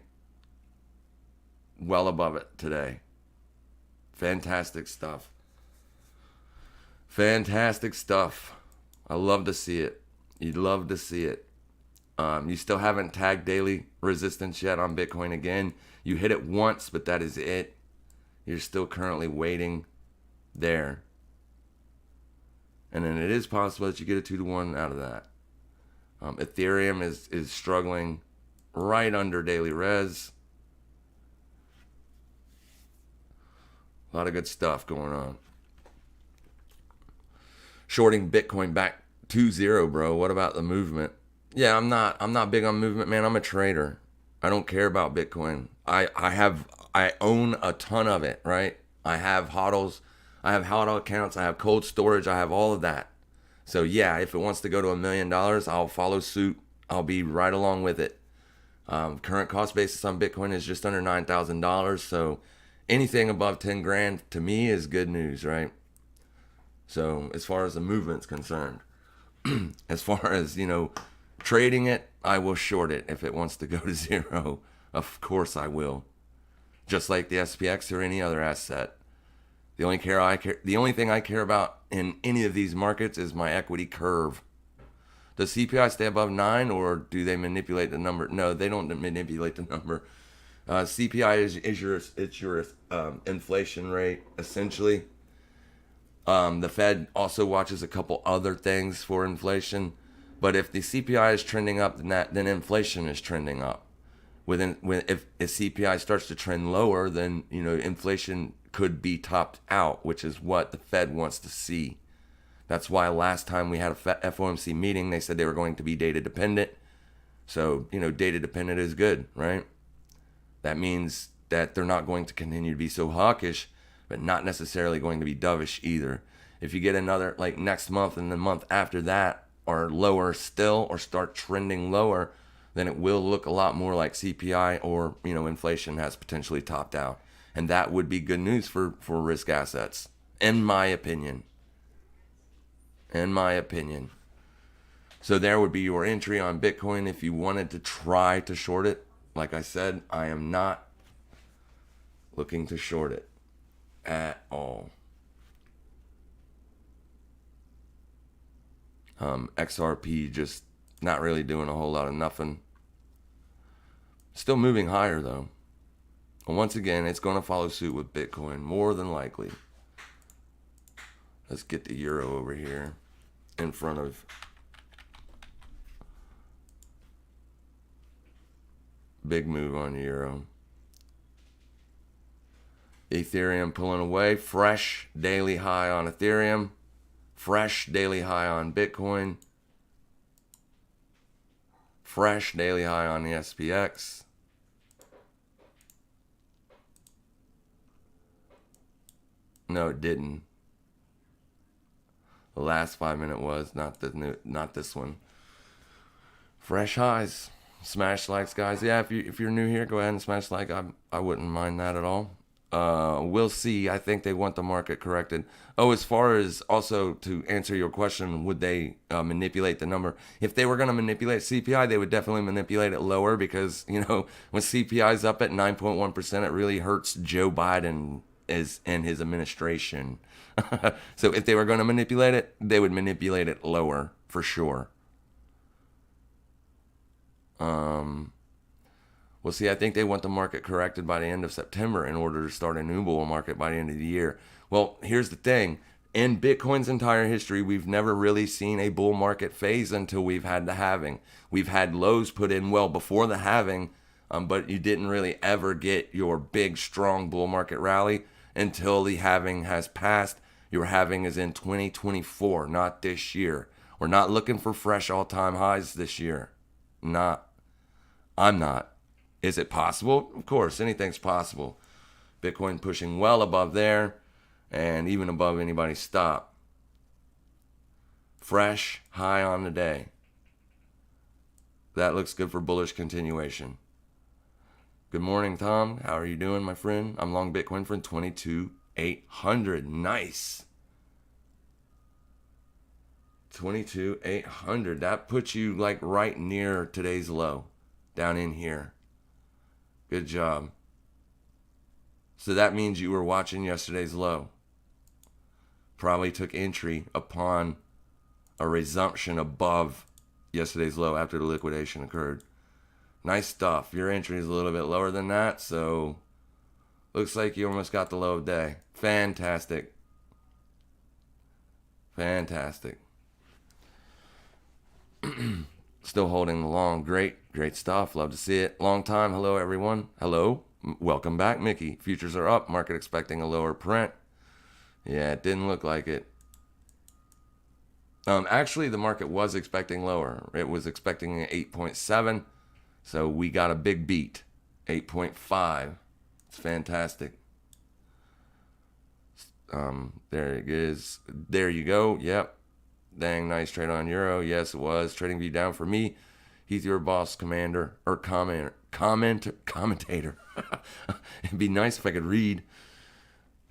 Well above it today. Fantastic stuff. Fantastic stuff. I love to see it. You'd love to see it. You still haven't tagged daily resistance yet on Bitcoin again. You hit it once, but that is it. You're still currently waiting there. And then it is possible that you get a 2-to-1 out of that. Ethereum is struggling right under daily res. A lot of good stuff going on. shorting Bitcoin back to zero, bro. What about the movement? Yeah, I'm not big on movement, man. I'm a trader. I don't care about Bitcoin. I own a ton of it, right? I have hodls, I have hodl accounts, I have cold storage, I have all of that. So yeah, if it wants to go to $1 million, I'll follow suit. I'll be right along with it. Current cost basis on Bitcoin is just under $9,000. So anything above 10 grand to me is good news, right? So as far as the movement's concerned, as far as, trading it, I will short it if it wants to go to zero. Of course I will. Just like the SPX or any other asset. The only thing I care about in any of these markets is my equity curve. Does CPI stay above 9 or do they manipulate the number? No, they don't manipulate the number. CPI is your inflation rate essentially. The Fed also watches a couple other things for inflation, but if the CPI is trending up, then inflation is trending up. If CPI starts to trend lower, then inflation could be topped out, which is what the Fed wants to see. That's why last time we had a FOMC meeting, they said they were going to be data dependent. So data dependent is good, right? That means that they're not going to continue to be so hawkish, but not necessarily going to be dovish either. If you get another, like next month and the month after that are lower still or start trending lower, then it will look a lot more like CPI or, inflation has potentially topped out. And that would be good news for risk assets, in my opinion. So there would be your entry on Bitcoin if you wanted to try to short it. Like I said, I am not looking to short it at all. XRP just not really doing a whole lot of nothing. Still moving higher though. And once again, it's going to follow suit with Bitcoin more than likely. Let's get the euro over here in front of big move on euro. Ethereum pulling away. Fresh daily high on Ethereum. Fresh daily high on Bitcoin. Fresh daily high on the SPX. No, it didn't. The last 5 minute was not this one. Fresh highs. Smash likes, guys. Yeah, if you're new here, go ahead and smash like. I wouldn't mind that at all. We'll see. I think they want the market corrected. Oh, as far as also to answer your question, would they manipulate the number? If they were going to manipulate CPI, they would definitely manipulate it lower because, when CPI is up at 9.1%, it really hurts Joe Biden and his administration. So if they were going to manipulate it, they would manipulate it lower for sure. Well, see, I think they want the market corrected by the end of September in order to start a new bull market by the end of the year. Well, here's the thing. In Bitcoin's entire history, we've never really seen a bull market phase until we've had the halving. We've had lows put in well before the halving, but you didn't really ever get your big, strong bull market rally until the halving has passed. Your halving is in 2024, not this year. We're not looking for fresh all-time highs this year. I'm not. Is it possible? Of course, anything's possible. Bitcoin pushing well above there and even above anybody's stop. Fresh high on the day. That looks good for bullish continuation. Good morning, Tom. How are you doing, my friend? I'm long Bitcoin for 22,800. Nice. 22,800. That puts you like right near today's low. Down in here. Good job. So that means you were watching yesterday's low. Probably took entry upon a resumption above yesterday's low after the liquidation occurred. Nice stuff. Your entry is a little bit lower than that, so looks like you almost got the low of day. Fantastic. Fantastic. Still holding the long. Great stuff. Love to see it. Long time. Hello, everyone. Hello. Welcome back, Mickey. Futures are up. Market expecting a lower print. Yeah, it didn't look like it. Actually, the market was expecting lower. It was expecting an 8.7, so we got a big beat. 8.5. It's fantastic. There it is. There you go. Yep. Dang, nice trade on Euro. Yes, it was. Trading view down for me. He's your boss, commander, or commentator. It'd be nice if I could read.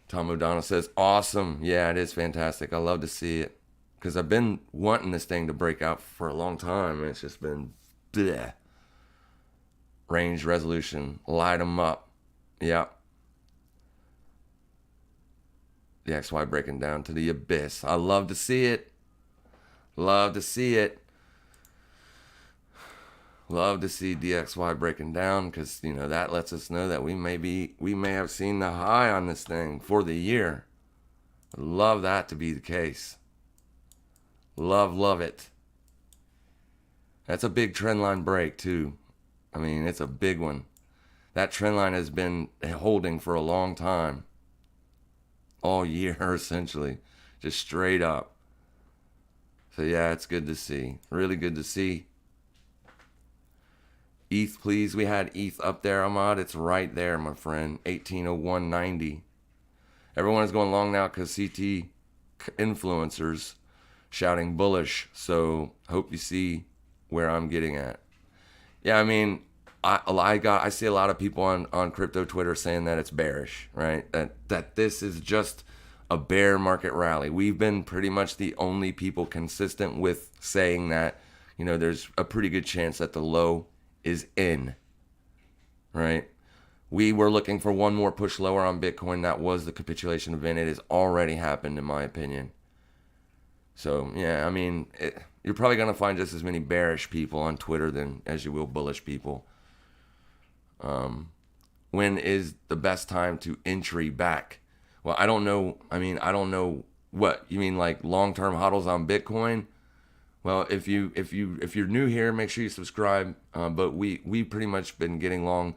Tom O'Donnell says, awesome. Yeah, it is fantastic. I love to see it. Because I've been wanting this thing to break out for a long time. And it's just been bleh. Range resolution. Light them up. Yep. The XY breaking down to the abyss. I love to see it. Love to see it. Love to see DXY breaking down because, you know, that lets us know that we may have seen the high on this thing for the year. Love that to be the case. Love it. That's a big trend line break too. I mean, it's a big one. That trend line has been holding for a long time. All year, essentially. Just straight up. So yeah, it's good to see. Really good to see. ETH, please. We had ETH up there, Ahmad. It's right there, my friend. 1801.90. Everyone is going long now because CT influencers shouting bullish. So hope you see where I'm getting at. Yeah, I mean, I see a lot of people on crypto Twitter saying that it's bearish, right? That this is just a bear market rally. We've been pretty much the only people consistent with saying that, you know, there's a pretty good chance that the low is in, right? We were looking for one more push lower on Bitcoin. That was the capitulation event. It has already happened, in my opinion. So, yeah, I mean, you're probably going to find just as many bearish people on Twitter as you will bullish people. When is the best time to entry back? Well, I don't know. I mean, I don't know what you mean, like long-term hodls on Bitcoin. Well, if you're new here, make sure you subscribe. But we pretty much been getting long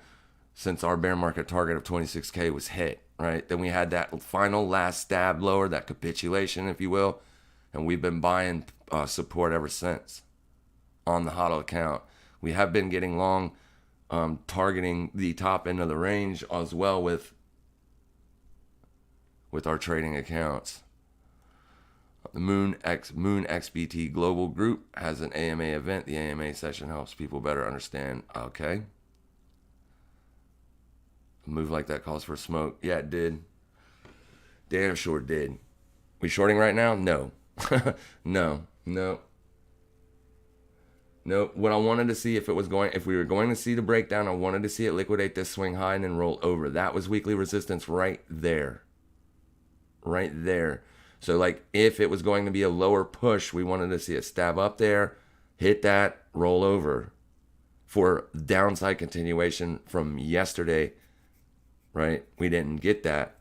since our bear market target of 26K was hit, right? Then we had that final last stab lower, that capitulation, if you will, and we've been buying support ever since on the hodl account. We have been getting long, targeting the top end of the range as well with our trading accounts. The Moon XBT Global Group has an AMA event. The AMA session helps people better understand. Okay. A move like that calls for smoke. Yeah, it did. Damn sure did. We shorting right now? No. No. What I wanted to see if we were going to see the breakdown, I wanted to see it liquidate this swing high and then roll over. That was weekly resistance right there. Right there. So, like, if it was going to be a lower push, we wanted to see it stab up there, hit that, roll over for downside continuation from yesterday, right? We didn't get that.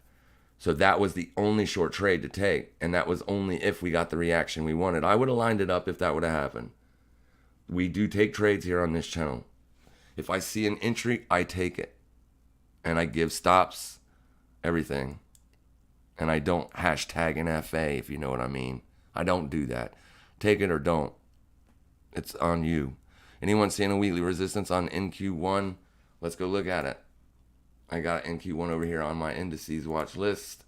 So that was the only short trade to take, and that was only if we got the reaction we wanted. I would have lined it up if that would have happened. We do take trades here on this channel. If I see an entry, I take it, and I give stops, everything. And I don't hashtag an FA, if you know what I mean. I don't do that. Take it or don't. It's on you. Anyone seeing a weekly resistance on NQ1? Let's go look at it. I got NQ1 over here on my indices watch list.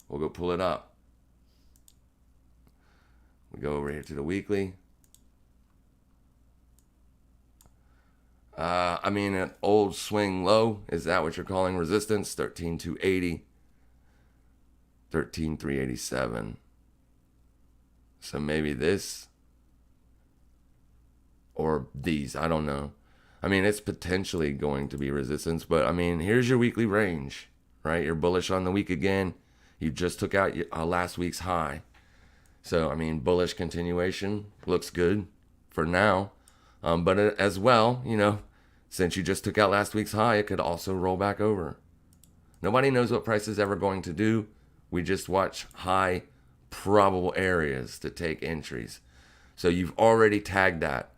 We'll go pull it up. We go over here to the weekly. I mean, an old swing low. Is that what you're calling resistance? 13,280. 13,387. So maybe this or these, I don't know. I mean, it's potentially going to be resistance, but I mean, here's your weekly range, right? You're bullish on the week again. You just took out last week's high. So, I mean, bullish continuation looks good for now. But as well, you know, since you just took out last week's high, it could also roll back over. Nobody knows what price is ever going to do. We just watch high probable areas to take entries. So you've already tagged that.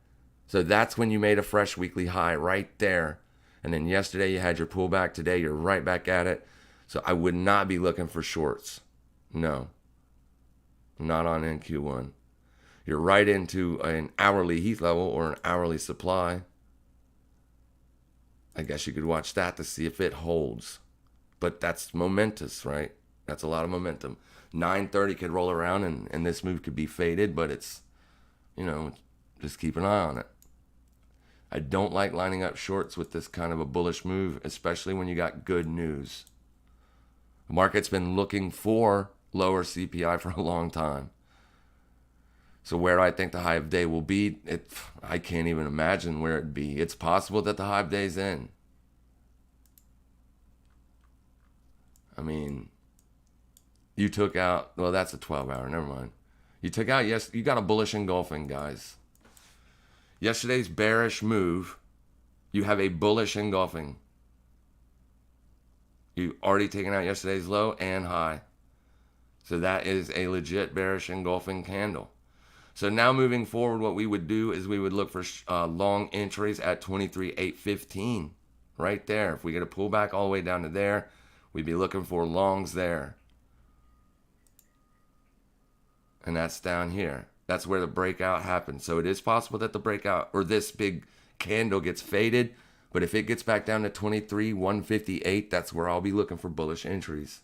So that's when you made a fresh weekly high right there. And then yesterday you had your pullback. Today you're right back at it. So I would not be looking for shorts. No. Not on NQ1. You're right into an hourly heat level or an hourly supply. I guess you could watch that to see if it holds. But that's momentous, right? That's a lot of momentum. 930 could roll around and this move could be faded, but it's, just keep an eye on it. I don't like lining up shorts with this kind of a bullish move, especially when you got good news. The market's been looking for lower CPI for a long time. So where do I think the high of day will be? I can't even imagine where it'd be. It's possible that the high of day's in. I mean, you took out, well, that's a 12-hour, never mind. You took out, yes, you got a bullish engulfing, guys. Yesterday's bearish move, you have a bullish engulfing. You already taken out yesterday's low and high. So that is a legit bearish engulfing candle. So now moving forward, what we would do is we would look for long entries at 23,815 right there. If we get a pullback all the way down to there, we'd be looking for longs there. And that's down here. That's where the breakout happens. So it is possible that the breakout or this big candle gets faded. But if it gets back down to 23,158, that's where I'll be looking for bullish entries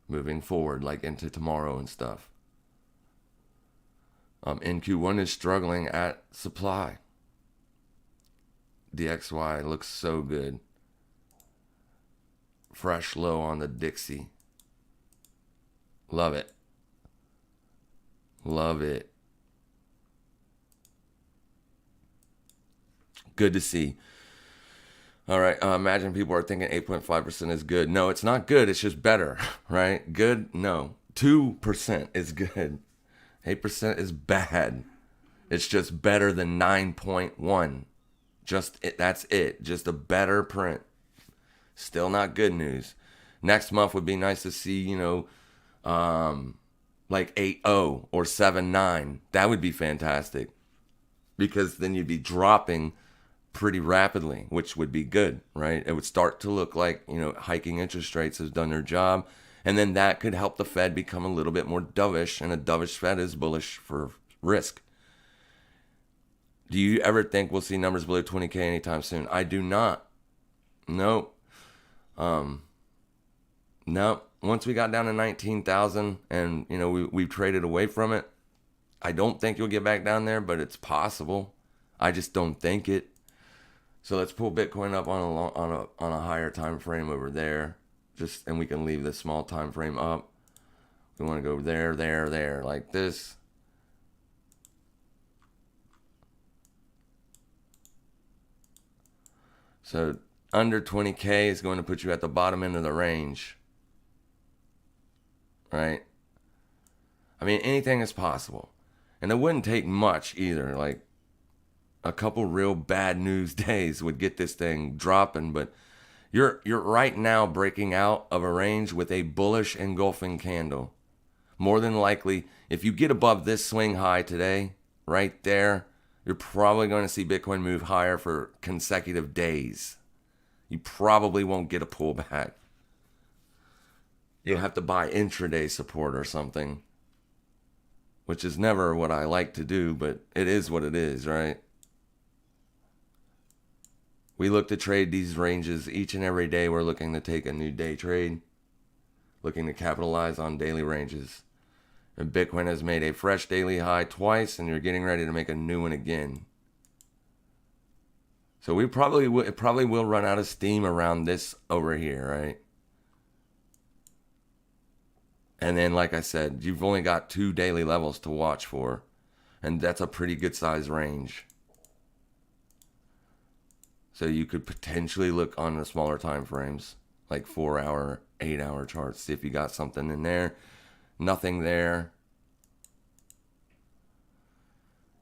moving forward, like into tomorrow and stuff. NQ1 is struggling at supply. DXY looks so good. Fresh low on the Dixie. Love it. Love it. Good to see. All right. Imagine people are thinking 8.5% is good. No, it's not good. It's just better, right? Good? No. 2% is good. 8% is bad. It's just better than 9.1. That's it. Just a better print. Still not good news. Next month would be nice to see, like 8.0 or 7.9. That would be fantastic. Because then you'd be dropping pretty rapidly, which would be good, right? It would start to look like, hiking interest rates has done their job. And then that could help the Fed become a little bit more dovish. And a dovish Fed is bullish for risk. Do you ever think we'll see numbers below 20K anytime soon? I do not. No. No. Once we got down to 19,000 and, we've traded away from it, I don't think you'll get back down there, but it's possible. I just don't think it. So let's pull Bitcoin up on a higher time frame over there. And we can leave this small time frame up. We want to go there, like this. So under 20K is going to put you at the bottom end of the range. Right? I mean, anything is possible. And it wouldn't take much either. Like a couple real bad news days would get this thing dropping, but you're right now breaking out of a range with a bullish engulfing candle. More than likely, if you get above this swing high today, right there, you're probably going to see Bitcoin move higher for consecutive days. You probably won't get a pullback. You'll have to buy intraday support or something, which is never what I like to do, but it is what it is, right? We look to trade these ranges each and every day. We're looking to take a new day trade, looking to capitalize on daily ranges. And Bitcoin has made a fresh daily high twice, and you're getting ready to make a new one again. So it probably will run out of steam around this over here, right? And then, like I said, you've only got 2 daily levels to watch for, and that's a pretty good size range. So you could potentially look on the smaller time frames, like 4-hour, 8-hour charts, see if you got something in there. Nothing there.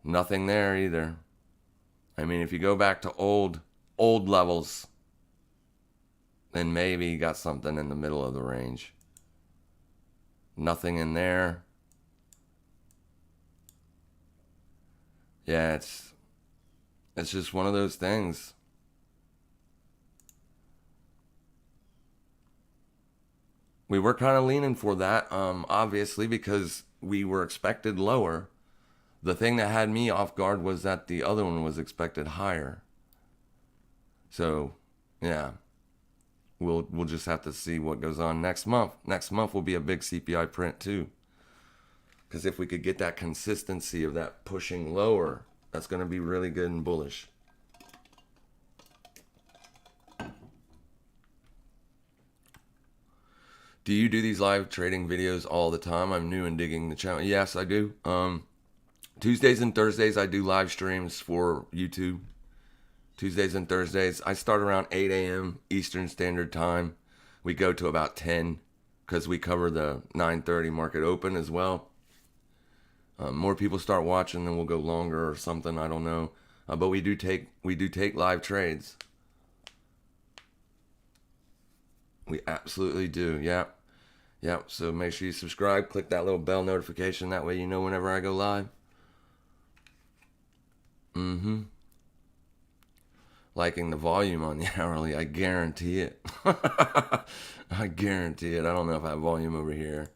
Nothing there either. I mean, if you go back to old levels, then maybe you got something in the middle of the range. Nothing in there. Yeah, it's just one of those things. We were kind of leaning for that, obviously, because we were expected lower. The thing that had me off guard was that the other one was expected higher. So, yeah, we'll just have to see what goes on next month. Next month will be a big CPI print too. Because if we could get that consistency of that pushing lower, that's going to be really good and bullish. Do you do these live trading videos all the time? I'm new and digging the channel. Yes, I do. Tuesdays and Thursdays, I do live streams for YouTube. Tuesdays and Thursdays, I start around 8 a.m. Eastern Standard Time. We go to about 10 because we cover the 9:30 market open as well. More people start watching, then we'll go longer or something. I don't know, but we do take live trades. We absolutely do. Yeah. So make sure you subscribe. Click that little bell notification. That way you know whenever I go live. Liking the volume on the hourly, I guarantee it. I guarantee it. I don't know if I have volume over here.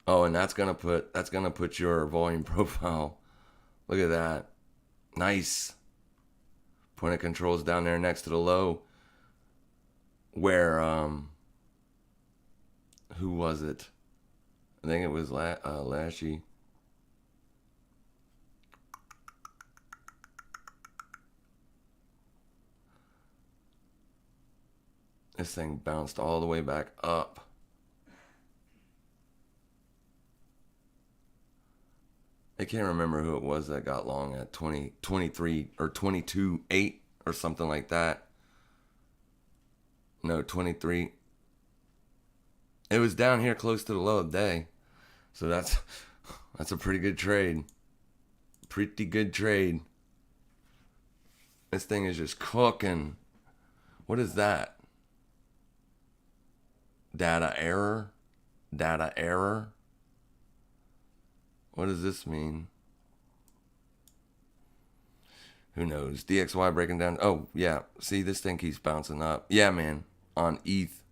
Oh, and that's gonna put your volume profile. Look at that. Nice. Point of control's down there next to the low. Where who was it? I think it was Lashy. This thing bounced all the way back up. I can't remember who it was that got long at 23 or 22.8 or something like that. No, 23. It was down here close to the low of the day. So that's a pretty good trade. Pretty good trade. This thing is just cooking. What is that? Data error? Data error? What does this mean? Who knows? DXY breaking down. Oh, yeah. See, this thing keeps bouncing up. Yeah, man. On ETH.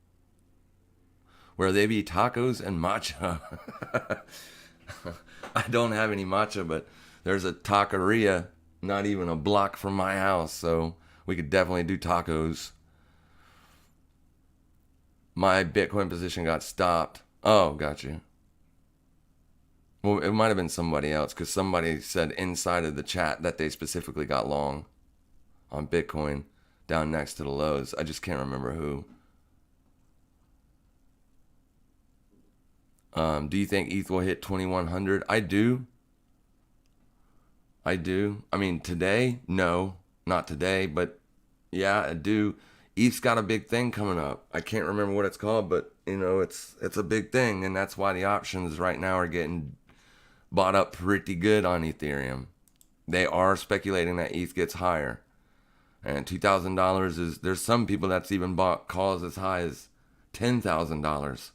Where they be tacos and matcha. I don't have any matcha, but there's a taqueria not even a block from my house, so we could definitely do tacos. My Bitcoin position got stopped. Oh, gotcha. Well, it might have been somebody else, because somebody said inside of the chat that they specifically got long on Bitcoin down next to the lows. I just can't remember who. Do you think ETH will hit 2100? I do. I mean, today? No, not today, but yeah, I do. ETH's got a big thing coming up. I can't remember what it's called, but you know, it's a big thing, and that's why the options right now are getting bought up pretty good on Ethereum. They are speculating that ETH gets higher, and $2,000 is. There's some people that's even bought calls as high as $10,000.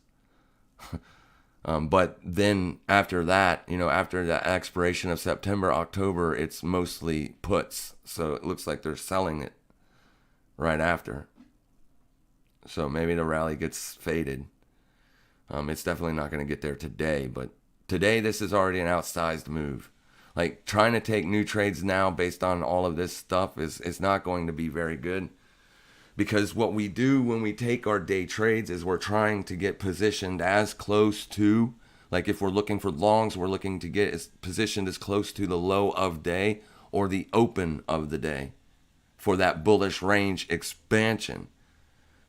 But then after that, you know, after the expiration of September, October, it's mostly puts. So it looks like they're selling it right after. So maybe the rally gets faded. It's definitely not going to get there today. But today, this is already an outsized move. Like, trying to take new trades now based on all of this stuff is not going to be very good. Because what we do when we take our day trades is we're trying to get positioned as close to, like if we're looking for longs, we're looking to get as positioned as close to the low of day or the open of the day for that bullish range expansion.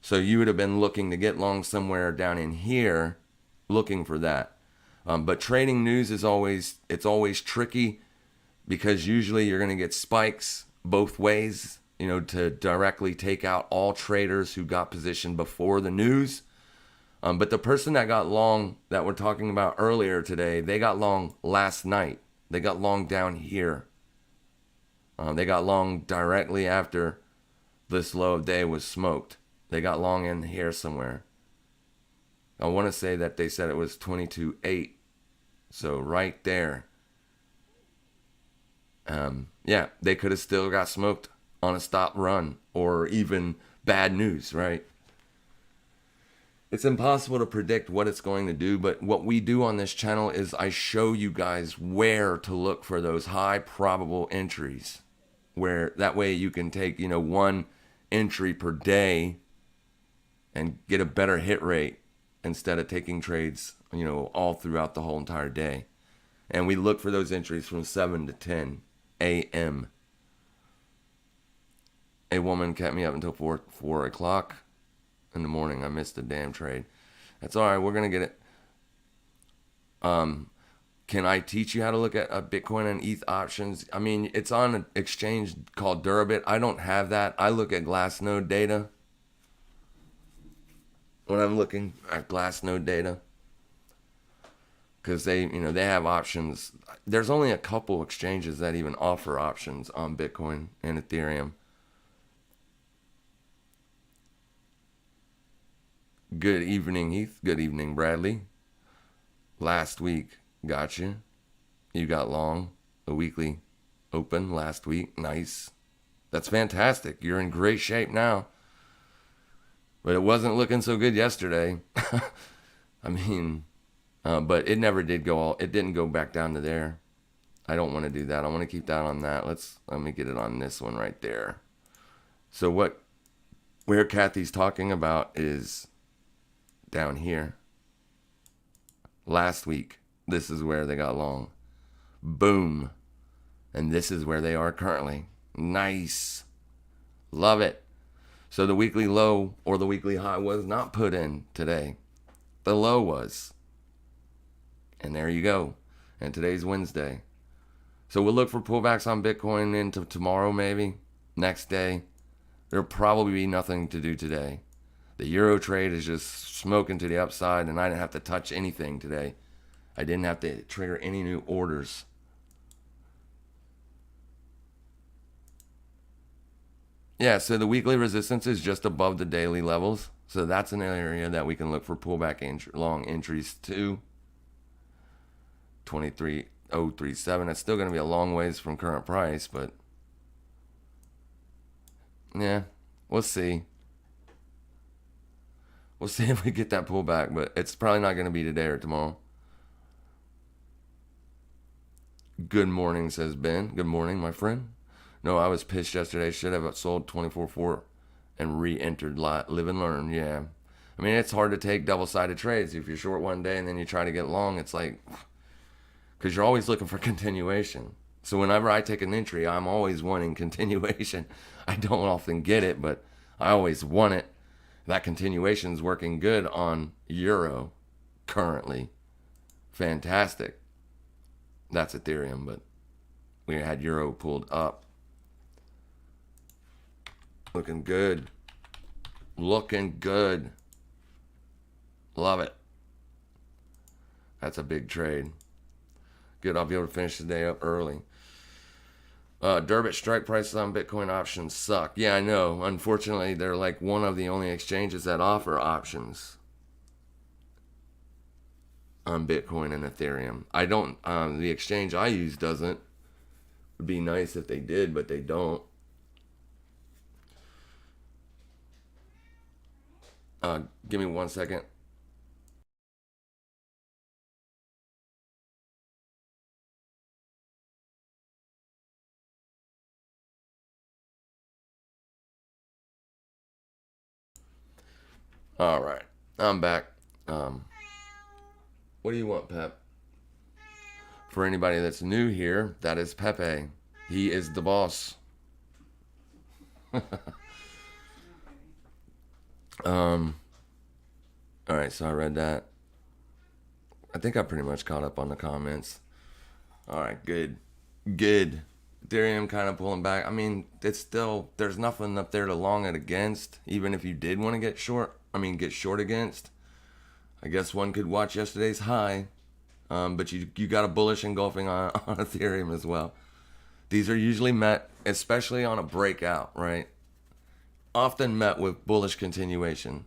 So you would have been looking to get long somewhere down in here, looking for that. But trading news is always tricky, because usually you're going to get spikes both ways, you know, to directly take out all traders who got positioned before the news. But the person that got long that we're talking about earlier today, they got long last night. They got long down here. They got long directly after this low of day was smoked. They got long in here somewhere. I want to say that they said it was 22.8. So right there. Yeah, they could have still got smoked on a stop run or even bad news, right? It's impossible to predict what it's going to do, but what we do on this channel is I show you guys where to look for those high probable entries, where that way you can take, one entry per day and get a better hit rate instead of taking trades, all throughout the whole entire day. And we look for those entries from 7 to 10 a.m. A woman kept me up until 4 o'clock in the morning. I missed the damn trade. That's all right. We're going to get it. Can I teach you how to look at Bitcoin and ETH options? I mean, it's on an exchange called Durabit. I don't have that. I look at Glassnode data when I'm looking at Glassnode data, because they have options. There's only a couple exchanges that even offer options on Bitcoin and Ethereum. Good evening, Heath. Good evening, Bradley. Last week, got you. You got long, a weekly open last week. Nice. That's fantastic. You're in great shape now. But it wasn't looking so good yesterday. I mean, but it never did go it didn't go back down to there. I don't want to do that. I want to keep that on that. Let me get it on this one right there. So where Kathy's talking about is down here. Last week, this is where they got long. Boom. And this is where they are currently. Nice. Love it. So the weekly low or the weekly high was not put in today. The low was. And there you go. And today's Wednesday. So we'll look for pullbacks on Bitcoin into tomorrow maybe. Next day. There'll probably be nothing to do today. The Euro trade is just smoking to the upside, and I didn't have to touch anything today. I didn't have to trigger any new orders. Yeah, so the weekly resistance is just above the daily levels. So that's an area that we can look for pullback long entries to. 23,037. That's still going to be a long ways from current price, but yeah, we'll see. We'll see if we get that pullback, but it's probably not going to be today or tomorrow. Good morning, says Ben. Good morning, my friend. No, I was pissed yesterday. Should have sold 24.4 and re-entered live and learn. Yeah. I mean, it's hard to take double-sided trades. If you're short one day and then you try to get long, it's like, because you're always looking for continuation. So whenever I take an entry, I'm always wanting continuation. I don't often get it, but I always want it. That continuation is working good on Euro currently. Fantastic. That's Ethereum, but we had Euro pulled up. Looking good. Looking good. Love it. That's a big trade. Good, I'll be able to finish the day up early. Durbit strike prices on Bitcoin options suck. Yeah, I know. Unfortunately, they're like one of the only exchanges that offer options on Bitcoin and Ethereum. I don't, the exchange I use doesn't. Would be nice if they did, but they don't. Give me 1 second. All right, I'm back. What do you want, Pep? For anybody that's new here, that is Pepe. He is the boss. All right, so I read that. I think I pretty much caught up on the comments. All right, good. Ethereum kind of pulling back. I mean, it's still, there's nothing up there to long it against, even if you did want to get short against. I guess one could watch yesterday's high, but you got a bullish engulfing on Ethereum as well. These are usually met, especially on a breakout, right? Often met with bullish continuation.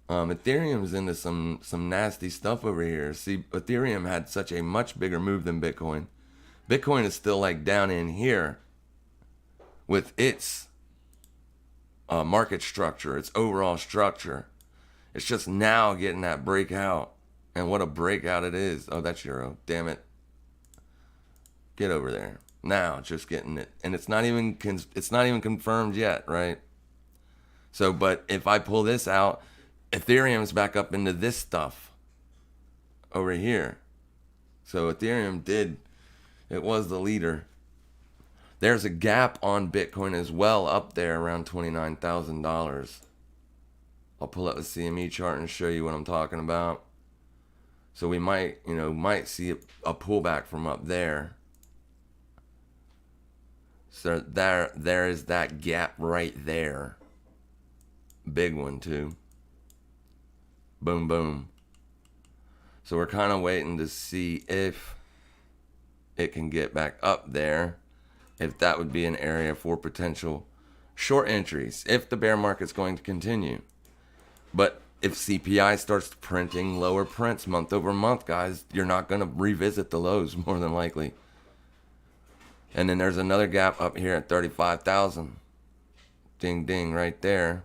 Ethereum's into some nasty stuff over here. See, Ethereum had such a much bigger move than Bitcoin. Bitcoin is still like down in here with its market structure, its overall structure. It's just now getting that breakout. And what a breakout it is. Oh, that's Euro. Damn it. Get over there. Now, just getting it. And it's not even confirmed yet, right? So, but if I pull this out, Ethereum's back up into this stuff over here. So Ethereum it was the leader. There's a gap on Bitcoin as well up there around $29,000. I'll pull up the CME chart and show you what I'm talking about. So we might see a pullback from up there. So there is that gap right there. Big one too. Boom, boom. So we're kind of waiting to see if it can get back up there. If that would be an area for potential short entries. If the bear market's going to continue. But if CPI starts printing lower prints month over month, guys, you're not going to revisit the lows more than likely. And then there's another gap up here at 35,000. Ding, ding, right there.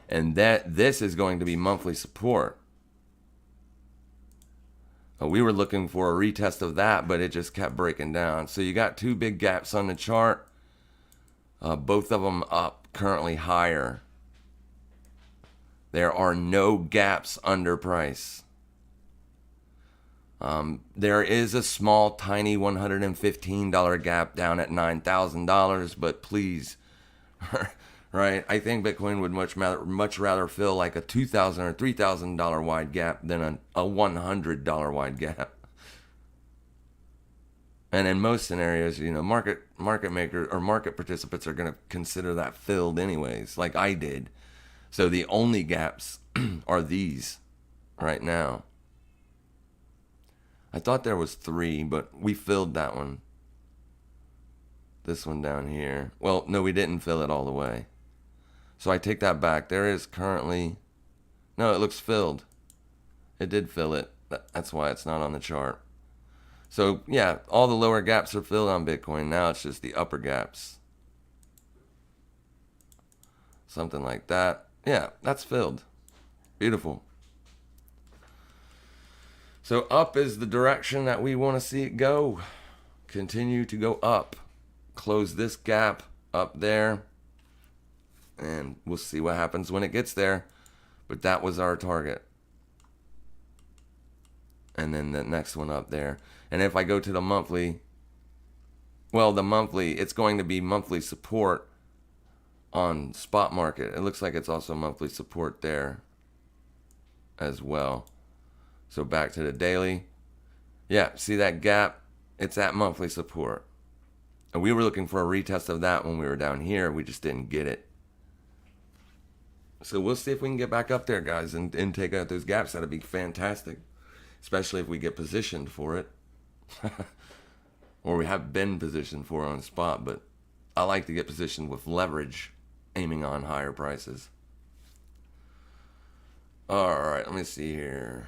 And this is going to be monthly support. We were looking for a retest of that, but it just kept breaking down. So you got two big gaps on the chart. Both of them up, currently higher. There are no gaps under price. There is a small, tiny $115 gap down at $9,000, but please, right? I think Bitcoin would much rather fill like a $2,000 or $3,000 wide gap than a $100 wide gap. And in most scenarios, market makers or market participants are going to consider that filled anyways, like I did. So the only gaps are these right now. I thought there was 3, but we filled that one. This one down here. Well, no, we didn't fill it all the way. So I take that back. There is currently... No, it looks filled. It did fill it. That's why it's not on the chart. So, yeah, all the lower gaps are filled on Bitcoin. Now it's just the upper gaps. Something like that. Yeah, that's filled. Beautiful. So up is the direction that we want to see it go. Continue to go up. Close this gap up there. And we'll see what happens when it gets there. But that was our target. And then the next one up there. And if I go to the monthly, well, it's going to be monthly support on spot market. It looks like it's also monthly support there as well. So back to the daily. Yeah, see that gap? It's at monthly support. And we were looking for a retest of that when we were down here. We just didn't get it. So we'll see if we can get back up there, guys, and take out those gaps. That'd be fantastic. Especially if we get positioned for it. Or we have been positioned for it on spot. But I like to get positioned with leverage, aiming on higher prices. Alright, let me see here.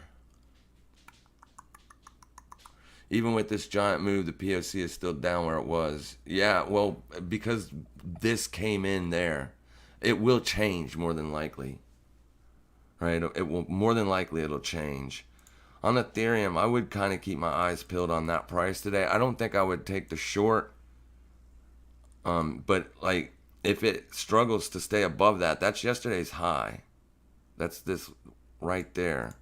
Even with this giant move, the POC is still down where it was. Yeah, well, because this came in there, it will change more than likely. Right? It will more than likely it'll change. On Ethereum, I would kind of keep my eyes peeled on that price today. I don't think I would take the short. But like if it struggles to stay above that, that's yesterday's high. That's this right there.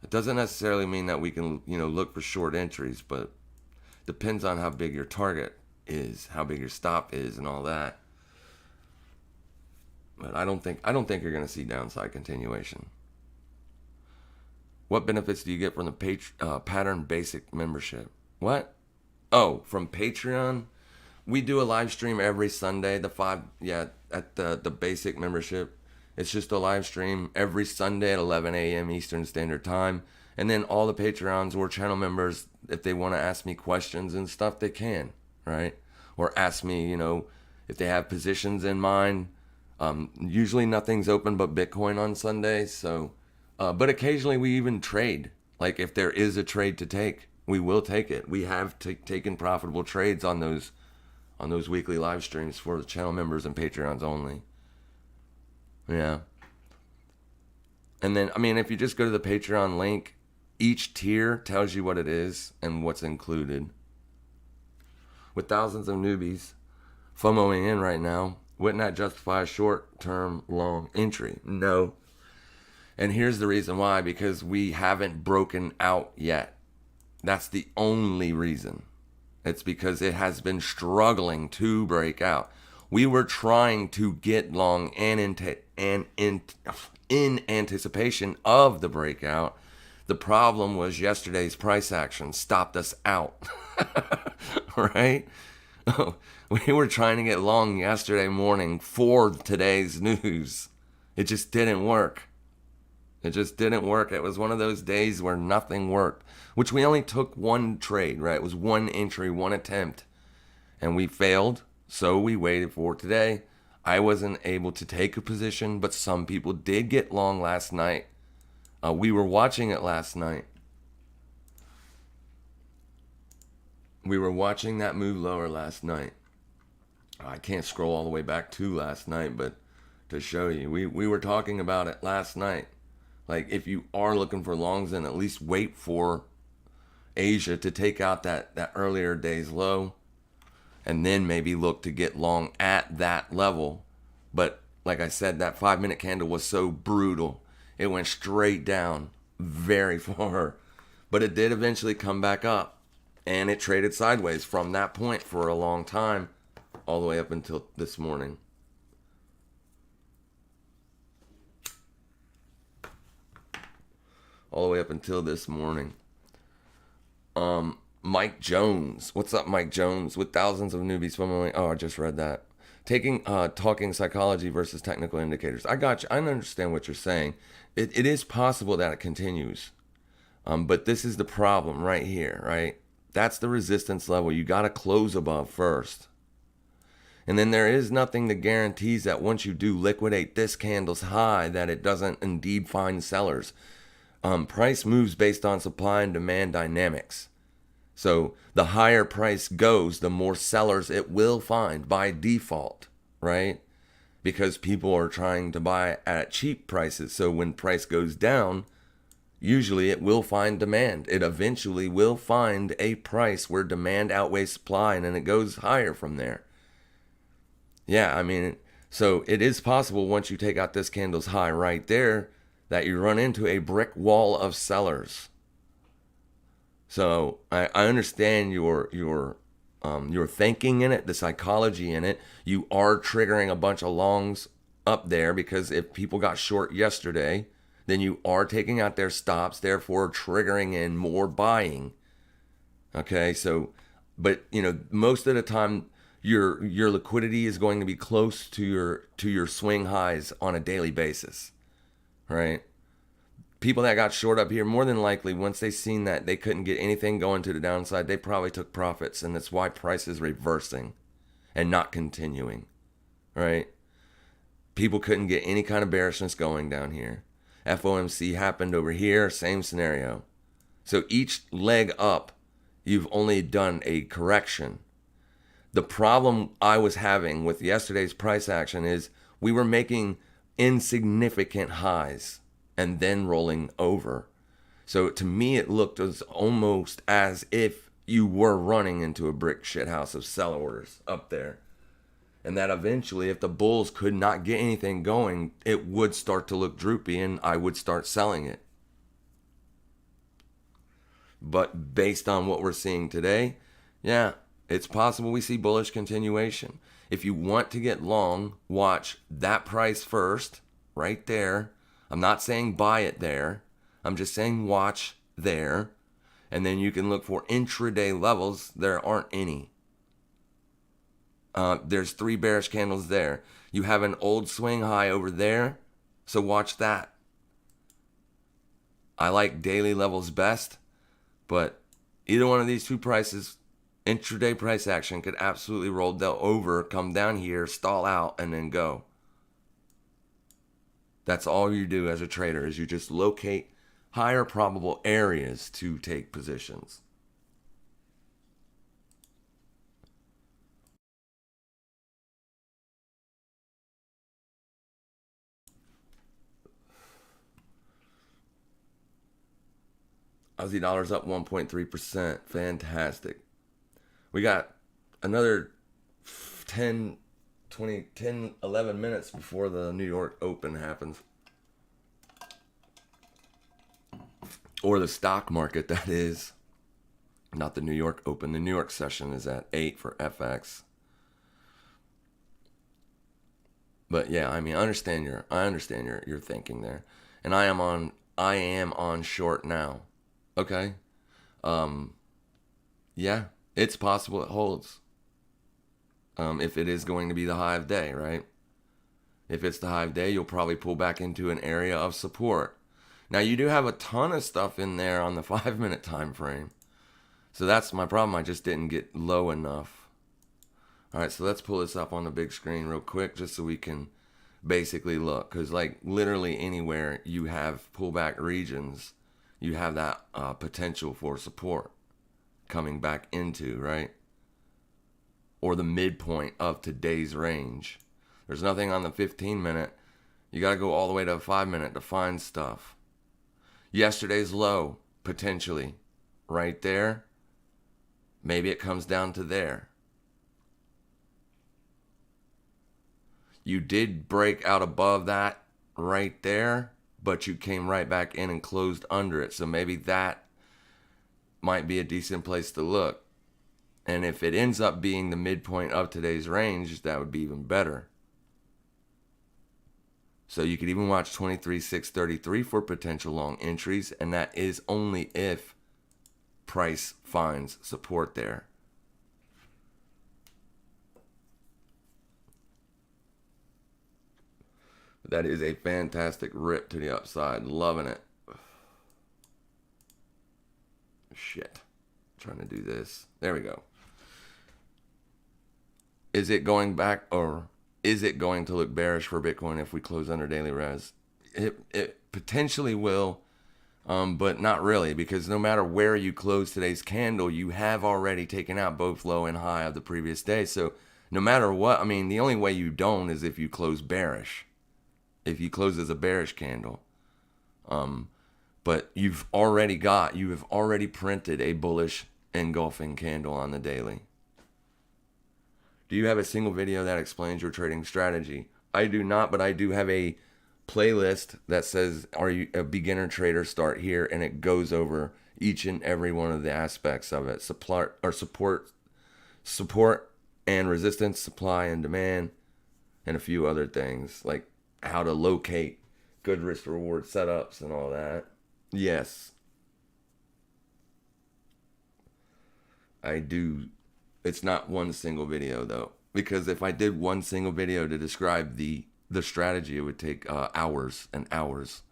It doesn't necessarily mean that we can, look for short entries, but depends on how big your target is, how big your stop is, and all that. But I don't think you're going to see downside continuation. What benefits do you get from the Pattern Basic membership? What? Oh, from Patreon? We do a live stream every Sunday. At the Basic membership. It's just a live stream every Sunday at 11 a.m. Eastern Standard Time. And then all the Patreons or channel members, if they want to ask me questions and stuff, they can, right? Or ask me, if they have positions in mind. Usually nothing's open but Bitcoin on Sundays. So, but occasionally we even trade. Like if there is a trade to take, we will take it. We have taken profitable trades on those weekly live streams for the channel members and Patreons only. Yeah. And then, I mean, if you just go to the Patreon link, each tier tells you what it is and what's included. With thousands of newbies FOMOing in right now, wouldn't that justify a short-term long entry? No. And here's the reason why, because we haven't broken out yet. That's the only reason. It's because it has been struggling to break out. We were trying to get long and in anticipation of the breakout. The problem was yesterday's price action stopped us out. Right? We were trying to get long yesterday morning for today's news. It just didn't work. It just didn't work. It was one of those days where nothing worked, which we only took one trade, right? It was one entry, one attempt, and we failed. So we waited for today. I wasn't able to take a position, but some people did get long last night. We were watching it last night. We were watching that move lower last night. I can't scroll all the way back to last night, but to show you, we were talking about it last night. Like, if you are looking for longs, then at least wait for Asia to take out that earlier day's low, and then maybe look to get long at that level. But like I said, that 5-minute candle was so brutal. It went straight down very far, but it did eventually come back up, and it traded sideways from that point for a long time, all the way up until this morning. All the way up until this morning. Mike Jones. What's up, Mike Jones? With thousands of newbies following. Oh, I just read that. Talking psychology versus technical indicators. I got you. I understand what you're saying. It is possible that it continues. But this is the problem right here, right? That's the resistance level. You got to close above first. And then there is nothing that guarantees that once you do liquidate this candle's high, that it doesn't indeed find sellers. Price moves based on supply and demand dynamics. So the higher price goes, the more sellers it will find by default, right? Because people are trying to buy at cheap prices. So when price goes down, usually it will find demand. It eventually will find a price where demand outweighs supply, and then it goes higher from there. Yeah, I mean, so it is possible once you take out this candle's high right there, that you run into a brick wall of sellers. So I understand your thinking in it, the psychology in it. You are triggering a bunch of longs up there because if people got short yesterday, then you are taking out their stops, therefore triggering in more buying. Okay, so, but most of the time your liquidity is going to be close to your swing highs on a daily basis. Right? People that got short up here, more than likely, once they seen that they couldn't get anything going to the downside, they probably took profits, and that's why price is reversing and not continuing. Right? People couldn't get any kind of bearishness going down here. FOMC happened over here, same scenario. So each leg up, you've only done a correction. The problem I was having with yesterday's price action is we were making insignificant highs and then rolling over. So to me, it looked almost as if you were running into a brick shithouse of sell orders up there. And that eventually, if the bulls could not get anything going, it would start to look droopy and I would start selling it. But based on what we're seeing today, yeah, it's possible we see bullish continuation. If you want to get long, watch that price first, right there. I'm not saying buy it there. I'm just saying watch there. And then you can look for intraday levels. There aren't any. There's 3 bearish candles there. You have an old swing high over there, so watch that. I like daily levels best, but either one of these two prices, intraday price action could absolutely roll over, come down here, stall out, and then go. That's all you do as a trader, is you just locate higher probable areas to take positions. Aussie dollar's up 1.3%. Fantastic. We got another 10, 20, 10, 11 minutes before the New York Open happens. Or the stock market, that is. Not the New York Open. The New York session is at 8 for FX. But yeah, I mean, I understand your thinking there. And I am on short now. Okay? Yeah, it's possible it holds. If it is going to be the high of day, right? If it's the high of day, you'll probably pull back into an area of support. Now, you do have a ton of stuff in there on the 5-minute time frame. So that's my problem. I just didn't get low enough. All right, so let's pull this up on the big screen real quick just so we can basically look. Because like literally anywhere you have pullback regions, you have that potential for support coming back into, right? Or the midpoint of today's range. There's nothing on the 15-minute. You got to go all the way to a 5-minute to find stuff. Yesterday's low, potentially, right there. Maybe it comes down to there. You did break out above that right there, but you came right back in and closed under it. So maybe that might be a decent place to look. And if it ends up being the midpoint of today's range, that would be even better. So you could even watch 23,633 for potential long entries, and that is only if price finds support there. That is a fantastic rip to the upside. Loving it. Shit. Trying to do this. There we go. Is it going back, or is it going to look bearish for Bitcoin if we close under daily res? It potentially will, but not really, because no matter where you close today's candle, you have already taken out both low and high of the previous day. So no matter what, I mean, the only way you don't is if you close bearish. If you close as a bearish candle. But you have already printed a bullish engulfing candle on the daily. Do you have a single video that explains your trading strategy? I do not, but I do have a playlist that says, are you a beginner trader? Start here, and it goes over each and every one of the aspects of it. Support and resistance, supply and demand, and a few other things like how to locate good risk reward setups and all that. Yes, I do. It's not one single video though, because if I did one single video to describe the strategy, it would take hours and hours.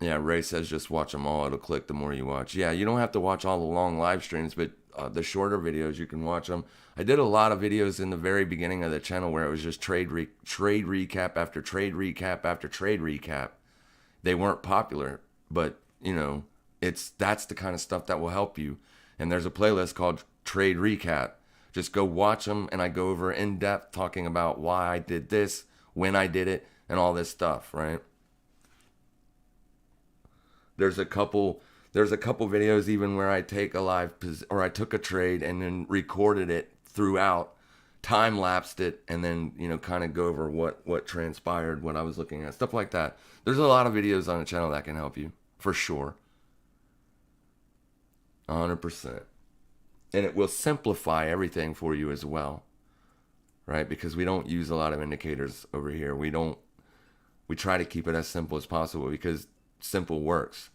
Yeah, Ray says just watch them all. It'll click the more you watch. Yeah, you don't have to watch all the long live streams, but the shorter videos, you can watch them. I did a lot of videos in the very beginning of the channel where it was just trade recap after trade recap after trade recap. They weren't popular, but you know, that's the kind of stuff that will help you. And there's a playlist called Trade Recap. Just go watch them, and I go over in depth talking about why I did this, when I did it, and all this stuff, right? There's a couple videos even where I take I took a trade and then recorded it throughout, time lapsed it, and then, you know, kind of go over what transpired, what I was looking at, stuff like that. There's a lot of videos on the channel that can help you, for sure. 100%. And it will simplify everything for you as well, right? Because we don't use a lot of indicators over here. We try to keep it as simple as possible because simple works.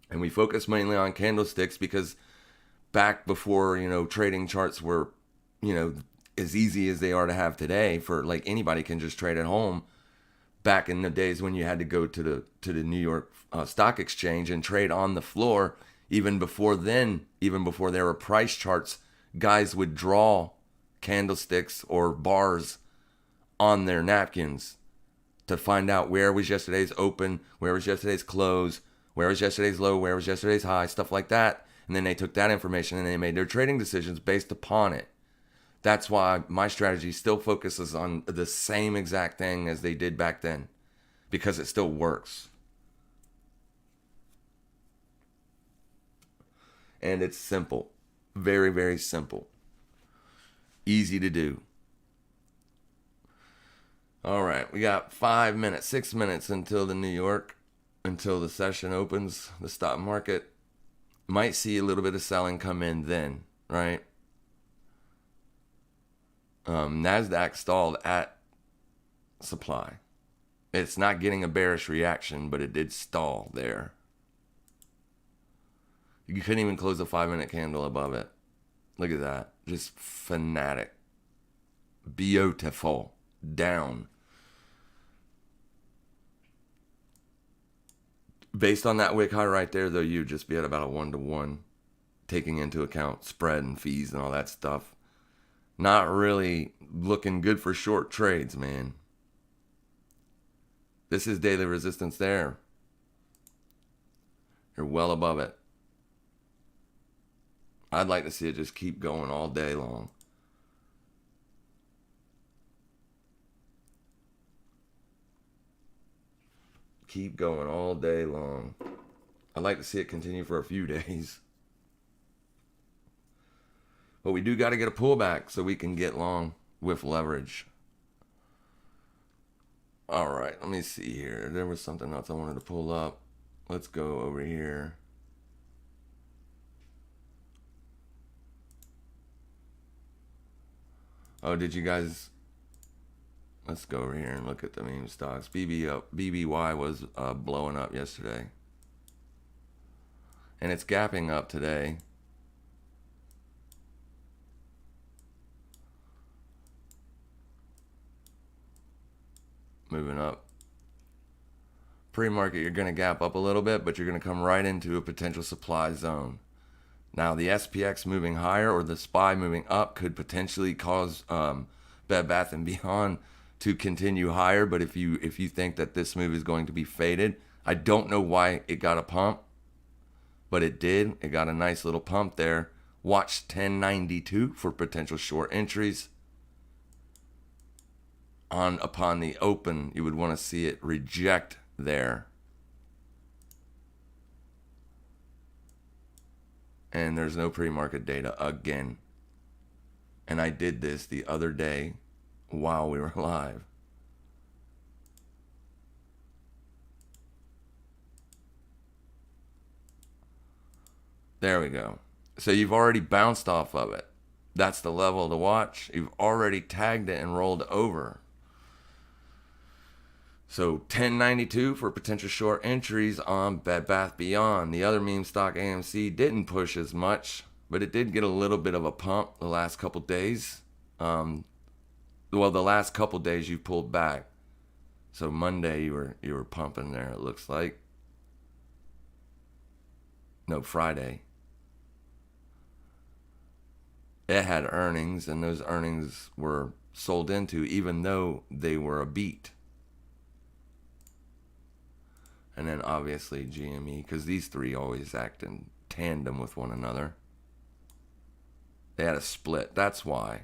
And we focus mainly on candlesticks because back before, you know, trading charts were, you know, as easy as they are to have today, for like anybody can just trade at home. Back in the days when you had to go to the New York Stock Exchange and trade on the floor, even before there were price charts, guys would draw candlesticks or bars on their napkins to find out where was yesterday's open, where was yesterday's close, where was yesterday's low, where was yesterday's high, stuff like that. And then they took that information and they made their trading decisions based upon it. That's why my strategy still focuses on the same exact thing as they did back then, because it still works. And it's simple. Very, very simple. Easy to do. All right, we got 5 minutes, 6 minutes until the session opens, the stock market. Might see a little bit of selling come in then, right? NASDAQ stalled at supply. It's not getting a bearish reaction, but it did stall there. You couldn't even close a 5-minute candle above it. Look at that. Just fanatic. Beautiful. Down. Based on that wick high right there, though, you'd just be at about a 1-to-1, taking into account spread and fees and all that stuff. Not really looking good for short trades, man. This is daily resistance there. You're well above it. I'd like to see it just keep going all day long. Keep going all day long. I'd like to see it continue for a few days. But we do got to get a pullback so we can get long with leverage. All right, let me see here. There was something else I wanted to pull up. Let's go over here. Oh, did you guys... Let's go over here and look at the meme stocks. BBY was blowing up yesterday. And it's gapping up today. Moving up. Pre-market, you're going to gap up a little bit, but you're going to come right into a potential supply zone. Now, the SPX moving higher or the SPY moving up could potentially cause Bed Bath & Beyond to continue higher, but if you think that this move is going to be faded, I don't know why it got a pump, but it did. It got a nice little pump there. Watch 1092 for potential short entries. Upon the open, you would want to see it reject there. And there's no pre-market data again. And I did this the other day while we were live. There we go. So you've already bounced off of it. That's the level to watch. You've already tagged it and rolled over. So 1092 for potential short entries on Bed Bath Beyond. The other meme stock AMC didn't push as much, but it did get a little bit of a pump the last couple days. The last couple days you pulled back. So Monday you were pumping there, it looks like. No, Friday. It had earnings, and those earnings were sold into, even though they were a beat. And then obviously GME, because these three always act in tandem with one another. They had a split, that's why.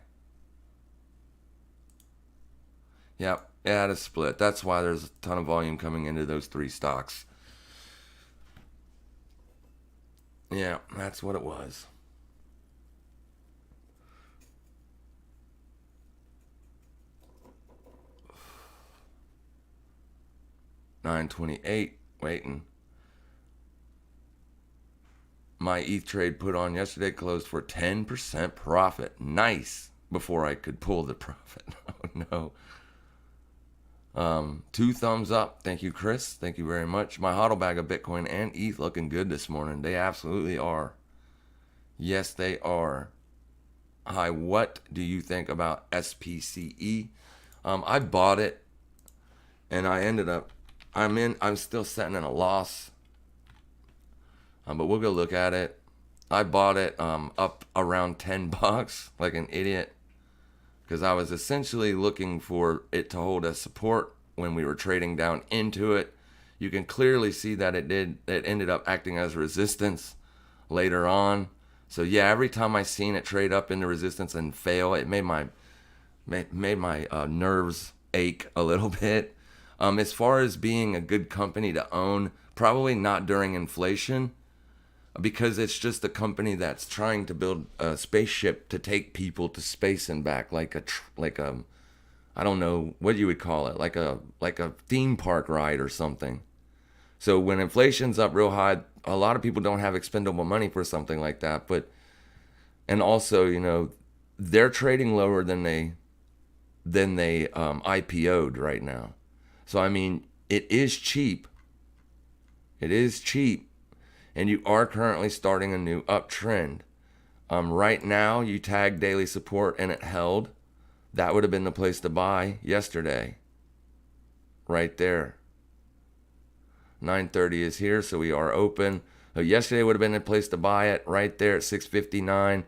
Yep, it had a split. That's why there's a ton of volume coming into those three stocks. Yeah, that's what it was. $9.28, waiting. My ETH trade put on yesterday closed for 10% profit. Nice. Before I could pull the profit. Oh no. 2 thumbs up. Thank you, Chris. Thank you very much. My hodl bag of Bitcoin and ETH looking good this morning. They absolutely are. Yes, they are. Hi, what do you think about SPCE? I bought it, and I ended up, I'm still sitting in a loss. But we'll go look at it. I bought it up around $10 like an idiot, because I was essentially looking for it to hold as support when we were trading down into it. You can clearly see that it ended up acting as resistance later on. So yeah, every time I seen it trade up into resistance and fail, it made my nerves ache a little bit. As far as being a good company to own, probably not during inflation. because it's just a company that's trying to build a spaceship to take people to space and back, like a I don't know what you would call it, like a theme park ride or something. So when inflation's up real high, a lot of people don't have expendable money for something like that. But and also, they're trading lower than they IPO'd right now. So I mean, it is cheap. It is cheap, and you are currently starting a new uptrend. Right now, you tagged daily support and it held. That would have been the place to buy yesterday. Right there. 9:30 is here, so we are open. Yesterday would have been a place to buy it right there at 6:59.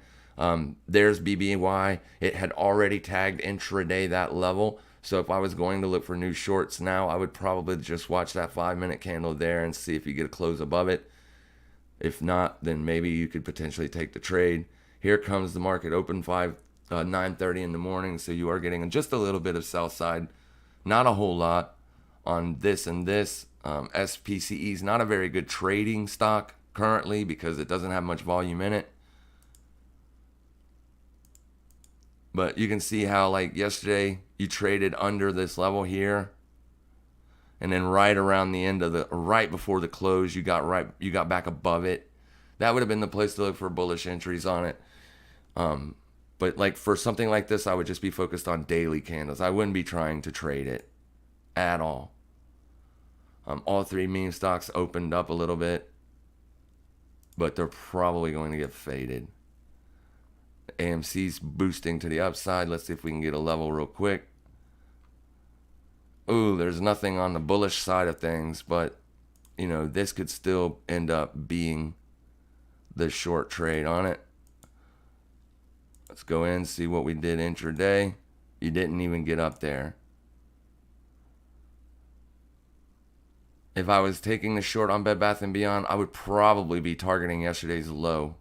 There's BBY. It had already tagged intraday that level. So if I was going to look for new shorts now, I would probably just watch that 5-minute candle there and see if you get a close above it. If not, then maybe you could potentially take the trade. Here comes the market open 9:30 in the morning, so you are getting just a little bit of sell side, not a whole lot on this and this. SPCE is not a very good trading stock currently because it doesn't have much volume in it. But you can see how, like yesterday, you traded under this level here, and then right around the end of right before the close, you got back above it. That would have been the place to look for bullish entries on it. But like for something like this, I would just be focused on daily candles. I wouldn't be trying to trade it at all. All three meme stocks opened up a little bit, but they're probably going to get faded. AMC's boosting to the upside. Let's see if we can get a level real quick. Ooh, there's nothing on the bullish side of things, but this could still end up being the short trade on it. Let's go in, see what we did intraday. You didn't even get up there. If I was taking the short on Bed Bath & Beyond, I would probably be targeting yesterday's low.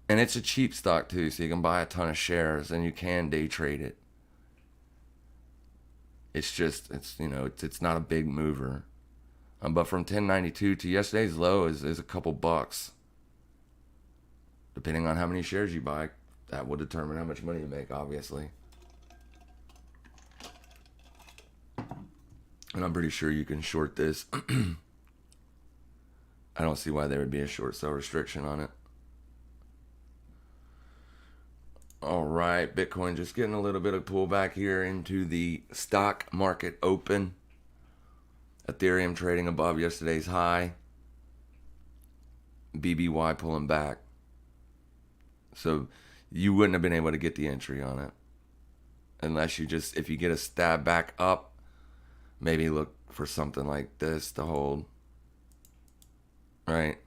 And it's a cheap stock too, so you can buy a ton of shares and you can day trade it. It's just, it's not a big mover. But from 1092 to yesterday's low is a couple bucks. Depending on how many shares you buy, that will determine how much money you make, obviously. And I'm pretty sure you can short this. I don't see why there would be a short sell restriction on it. All right, Bitcoin just getting a little bit of pullback here into the stock market open. Ethereum trading above yesterday's high. BBY pulling back. So you wouldn't have been able to get the entry on it. Unless if you get a stab back up, maybe look for something like this to hold. Right?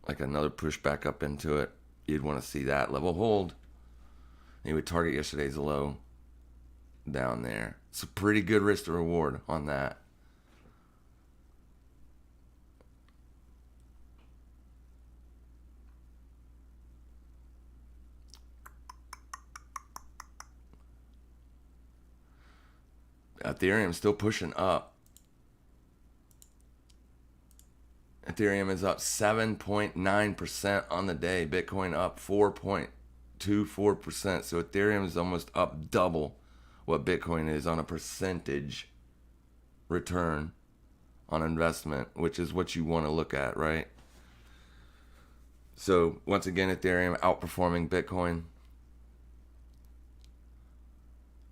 Like another push back up into it. You'd want to see that level hold. You would target yesterday's low down there. It's a pretty good risk to reward on that. Ethereum still pushing up. Ethereum is up 7.9% on the day. Bitcoin up 4.24%. So Ethereum is almost up double what Bitcoin is on a percentage return on investment, which is what you want to look at, right? So once again, Ethereum outperforming Bitcoin.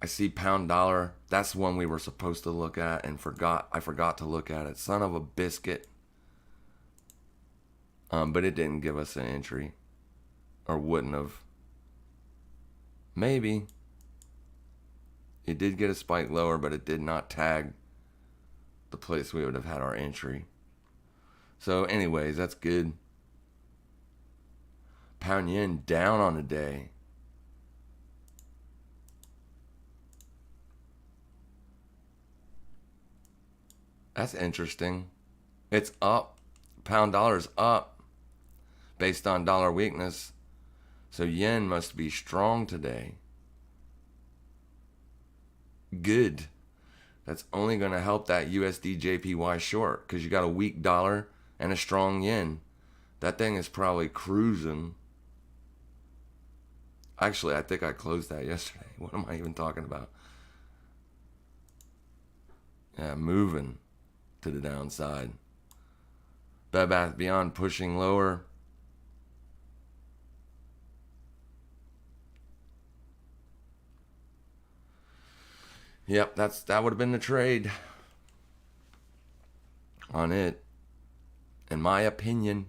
I see pound dollar. That's one we were supposed to look at and I forgot to look at it. Son of a biscuit. But it didn't give us an entry. Or wouldn't have. Maybe. It did get a spike lower, but it did not tag the place we would have had our entry. So anyways, that's good. Pound yen down on the day. That's interesting. It's up. Pound dollar's up based on dollar weakness. So yen must be strong today. Good. That's only going to help that USD JPY short because you got a weak dollar and a strong yen. That thing is probably cruising. Actually, I think I closed that yesterday. What am I even talking about? Yeah, moving to the downside. Bed Bath Beyond pushing lower. Yep, that would have been the trade on it, in my opinion.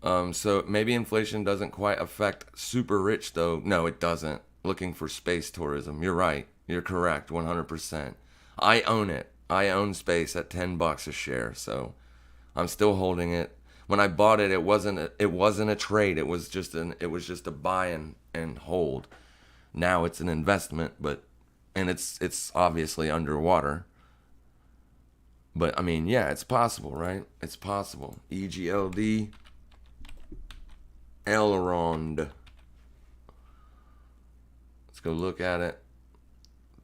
So maybe inflation doesn't quite affect super rich though. No, it doesn't. Looking for space tourism. You're right. You're correct. 100%. I own it. I own space at $10 a share. So I'm still holding it. When I bought it, it wasn't a trade. It was just a buy and hold. Now it's an investment, and it's obviously underwater. But I mean, yeah, it's possible, right? It's possible. EGLD. Elrond. Let's go look at it.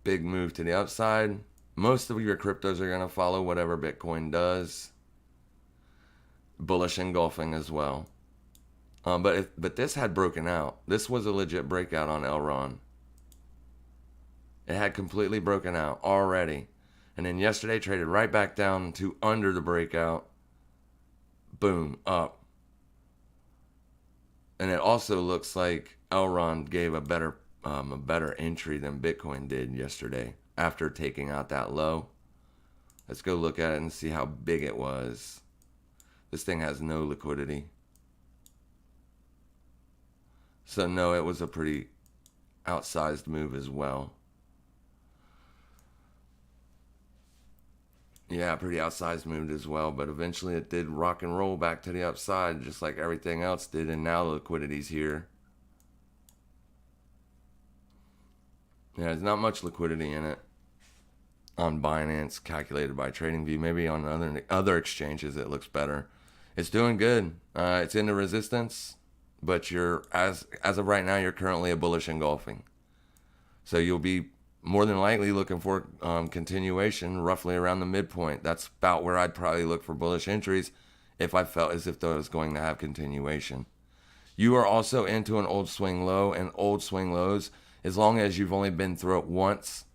Big move to the upside. Most of your cryptos are going to follow whatever Bitcoin does. Bullish engulfing as well. But this had broken out. This was a legit breakout on Elrond. It had completely broken out already. And then yesterday traded right back down to under the breakout. Boom, up. And it also looks like Elrond gave a better entry than Bitcoin did yesterday after taking out that low. Let's go look at it and see how big it was. This thing has no liquidity. So no, it was a pretty outsized move as well. Yeah, pretty outsized move as well, but eventually it did rock and roll back to the upside just like everything else did, and now the liquidity's here. Yeah, there's not much liquidity in it on Binance, calculated by TradingView. Maybe on other exchanges it looks better. It's doing good. It's in the resistance, but you're as of right now, you're currently a bullish engulfing. So you'll be more than likely looking for continuation roughly around the midpoint. That's about where I'd probably look for bullish entries if I felt as if that was going to have continuation. You are also into an old swing low, and old swing lows, as long as you've only been through it once,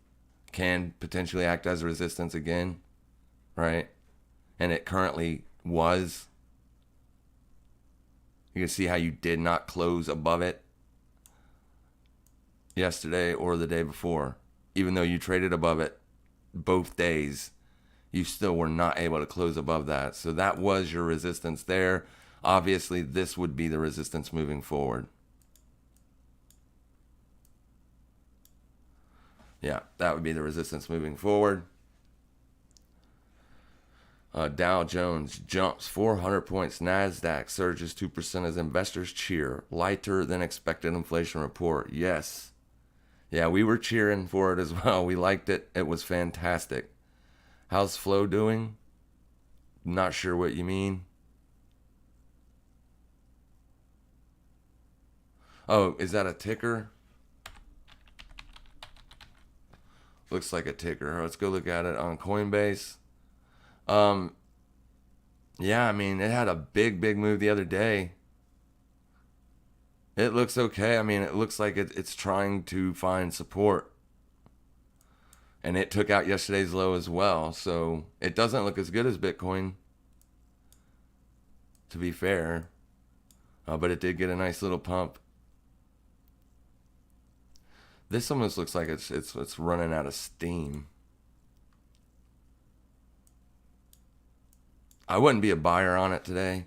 can potentially act as resistance again, right? And it currently was. You can see how you did not close above it yesterday or the day before. Even though you traded above it both days, you still were not able to close above that. So that was your resistance there. Obviously, this would be the resistance moving forward. Yeah, that would be the resistance moving forward. Dow Jones jumps 400 points. NASDAQ surges 2% as investors cheer. Lighter than expected inflation report. Yes. Yeah, we were cheering for it as well. We liked it. It was fantastic. How's Flow doing? Not sure what you mean. Oh, is that a ticker? Looks like a ticker. Let's go look at it on Coinbase. Yeah, I mean, it had a big move the other day. It looks okay. I mean, it looks like it's trying to find support. And it took out yesterday's low as well. So it doesn't look as good as Bitcoin, to be fair. But it did get a nice little pump. This almost looks like it's running out of steam. I wouldn't be a buyer on it today.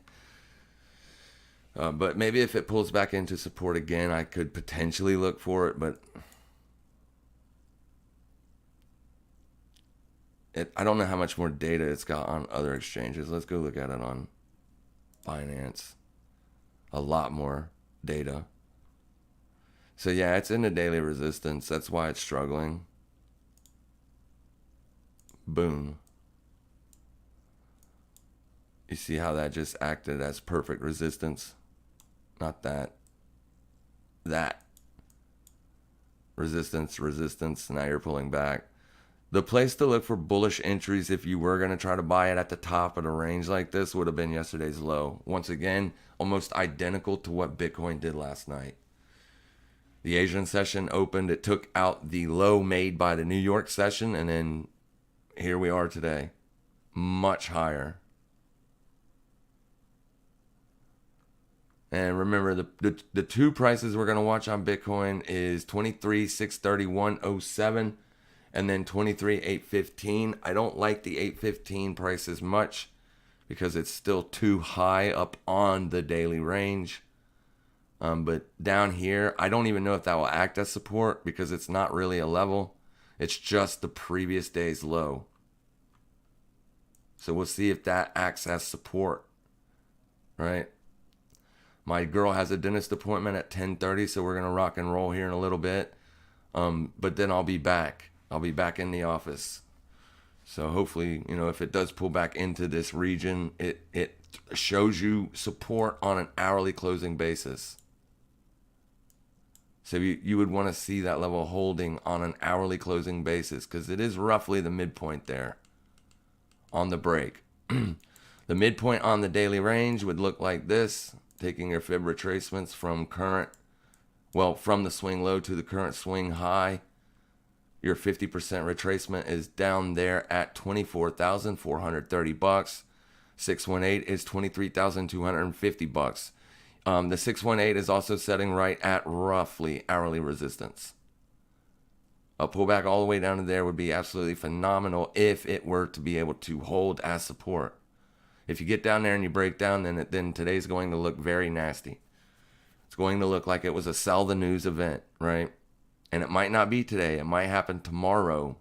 But maybe if it pulls back into support again, I could potentially look for it. But I don't know how much more data it's got on other exchanges. Let's go look at it on Binance. A lot more data. So yeah, it's in the daily resistance. That's why it's struggling. Boom. You see how that just acted as perfect resistance? Not that. That. Resistance. Now you're pulling back. The place to look for bullish entries if you were going to try to buy it at the top of the range like this would have been yesterday's low. Once again, almost identical to what Bitcoin did last night. The Asian session opened. It took out the low made by the New York session, and then here we are today. Much higher. And remember, the two prices we're going to watch on Bitcoin is 23,631.07 and then 23,815. I don't like the 815 price as much because it's still too high up on the daily range. But down here, I don't even know if that will act as support because it's not really a level. It's just the previous day's low. So we'll see if that acts as support, right? My girl has a dentist appointment at 10:30, so we're going to rock and roll here in a little bit. But then I'll be back. I'll be back in the office. So hopefully, if it does pull back into this region, it shows you support on an hourly closing basis. So you would want to see that level holding on an hourly closing basis because it is roughly the midpoint there on the break. The midpoint on the daily range would look like this, taking your fib retracements from from the swing low to the current swing high. Your 50% retracement is down there at $24,430. 618 is $23,250. The 618 is also setting right at roughly hourly resistance. A pullback all the way down to there would be absolutely phenomenal if it were to be able to hold as support. If you get down there and you break down, then today's going to look very nasty. It's going to look like it was a sell the news event, right? And it might not be today. It might happen tomorrow.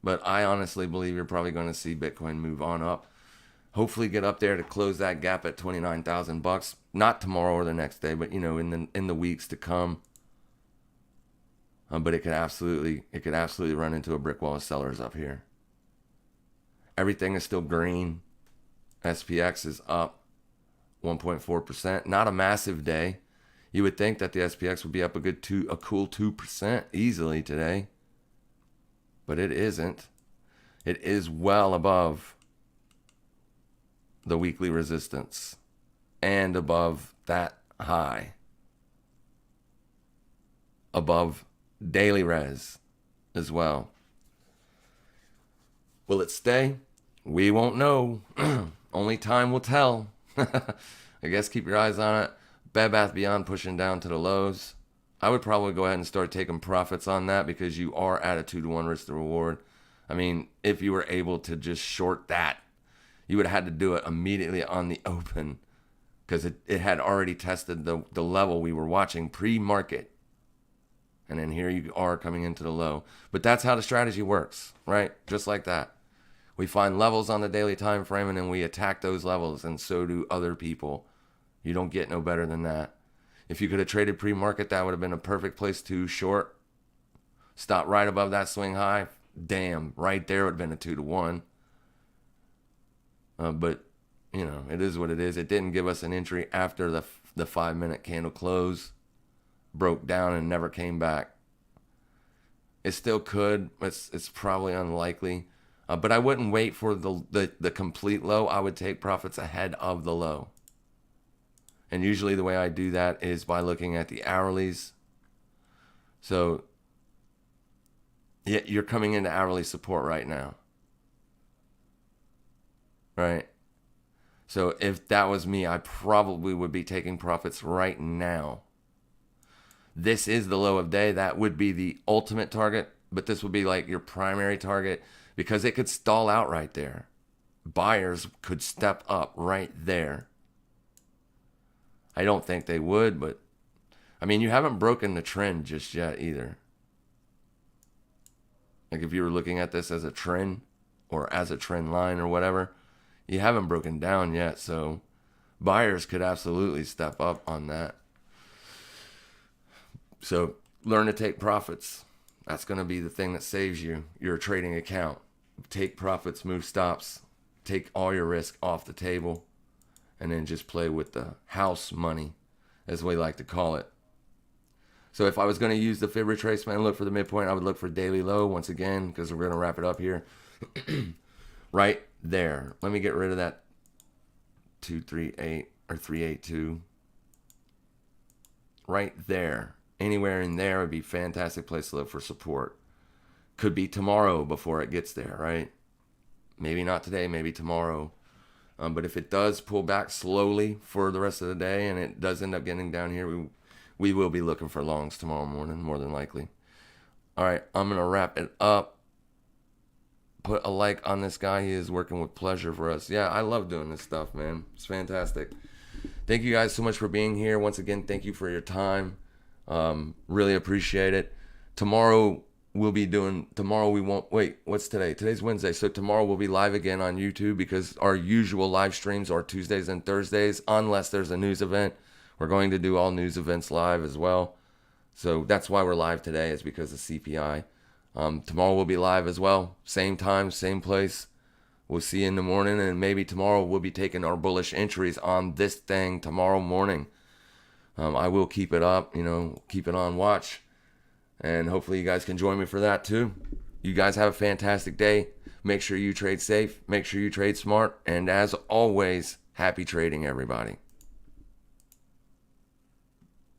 But I honestly believe you're probably going to see Bitcoin move on up. Hopefully get up there to close that gap at $29,000. Not tomorrow or the next day, but in the weeks to come. But it could absolutely run into a brick wall of sellers up here. Everything is still green. SPX is up 1.4%. Not a massive day. You would think that the SPX would be up a cool 2% easily today. But it isn't. It is well above the weekly resistance and above that high. Above daily res as well. Will it stay? We won't know. Only time will tell. I guess keep your eyes on it. Bed Bath Beyond pushing down to the lows. I would probably go ahead and start taking profits on that because you are at a 2-to-1 risk to reward. I mean, if you were able to just short that, you would have had to do it immediately on the open because it had already tested the level we were watching pre-market. And then here you are coming into the low. But that's how the strategy works, right? Just like that. We find levels on the daily time frame and then we attack those levels, and so do other people. You don't get no better than that. If you could have traded pre-market, that would have been a perfect place to short. Stop right above that swing high. Damn, right there would have been a 2-to-1. But, it is what it is. It didn't give us an entry after the 5-minute candle close. Broke down and never came back. It still could. It's probably unlikely. But I wouldn't wait for the complete low. I would take profits ahead of the low. And usually the way I do that is by looking at the hourlies. So, yeah, you're coming into hourly support right now. Right? So if that was me, I probably would be taking profits right now. This is the low of day. That would be the ultimate target, but this would be like your primary target because it could stall out right there. Buyers could step up right there. I don't think they would, but I mean, you haven't broken the trend just yet either. Like if you were looking at this as a trend or as a trend line or whatever, you haven't broken down yet. So buyers could absolutely step up on that. So learn to take profits. That's going to be the thing that saves you your trading account. Take profits, move stops, take all your risk off the table, and then just play with the house money, as we like to call it. So if I was going to use the fib retracement and look for the midpoint, I would look for daily low once again, because we're going to wrap it up here. Right there. Let me get rid of that 238 or 382. Right there. Anywhere in there would be a fantastic place to look for support. Could be tomorrow before it gets there, right? Maybe not today, maybe tomorrow. But if it does pull back slowly for the rest of the day and it does end up getting down here, we will be looking for longs tomorrow morning, more than likely. All right, I'm going to wrap it up. Put a like on this guy. He is working with pleasure for us. Yeah, I love doing this stuff, man. It's fantastic. Thank you guys so much for being here. Once again, thank you for your time. Really appreciate it. Tomorrow we won't, wait, what's today? Today's Wednesday. So tomorrow we'll be live again on YouTube, because our usual live streams are Tuesdays and Thursdays, unless there's a news event. We're going to do all news events live as well. So that's why we're live today, is because of CPI. Tomorrow we'll be live as well. Same time, same place. We'll see you in the morning, and maybe tomorrow we'll be taking our bullish entries on this thing tomorrow morning. I will keep it up, keep it on watch. And hopefully you guys can join me for that too. You guys have a fantastic day. Make sure you trade safe. Make sure you trade smart. And as always, happy trading, everybody.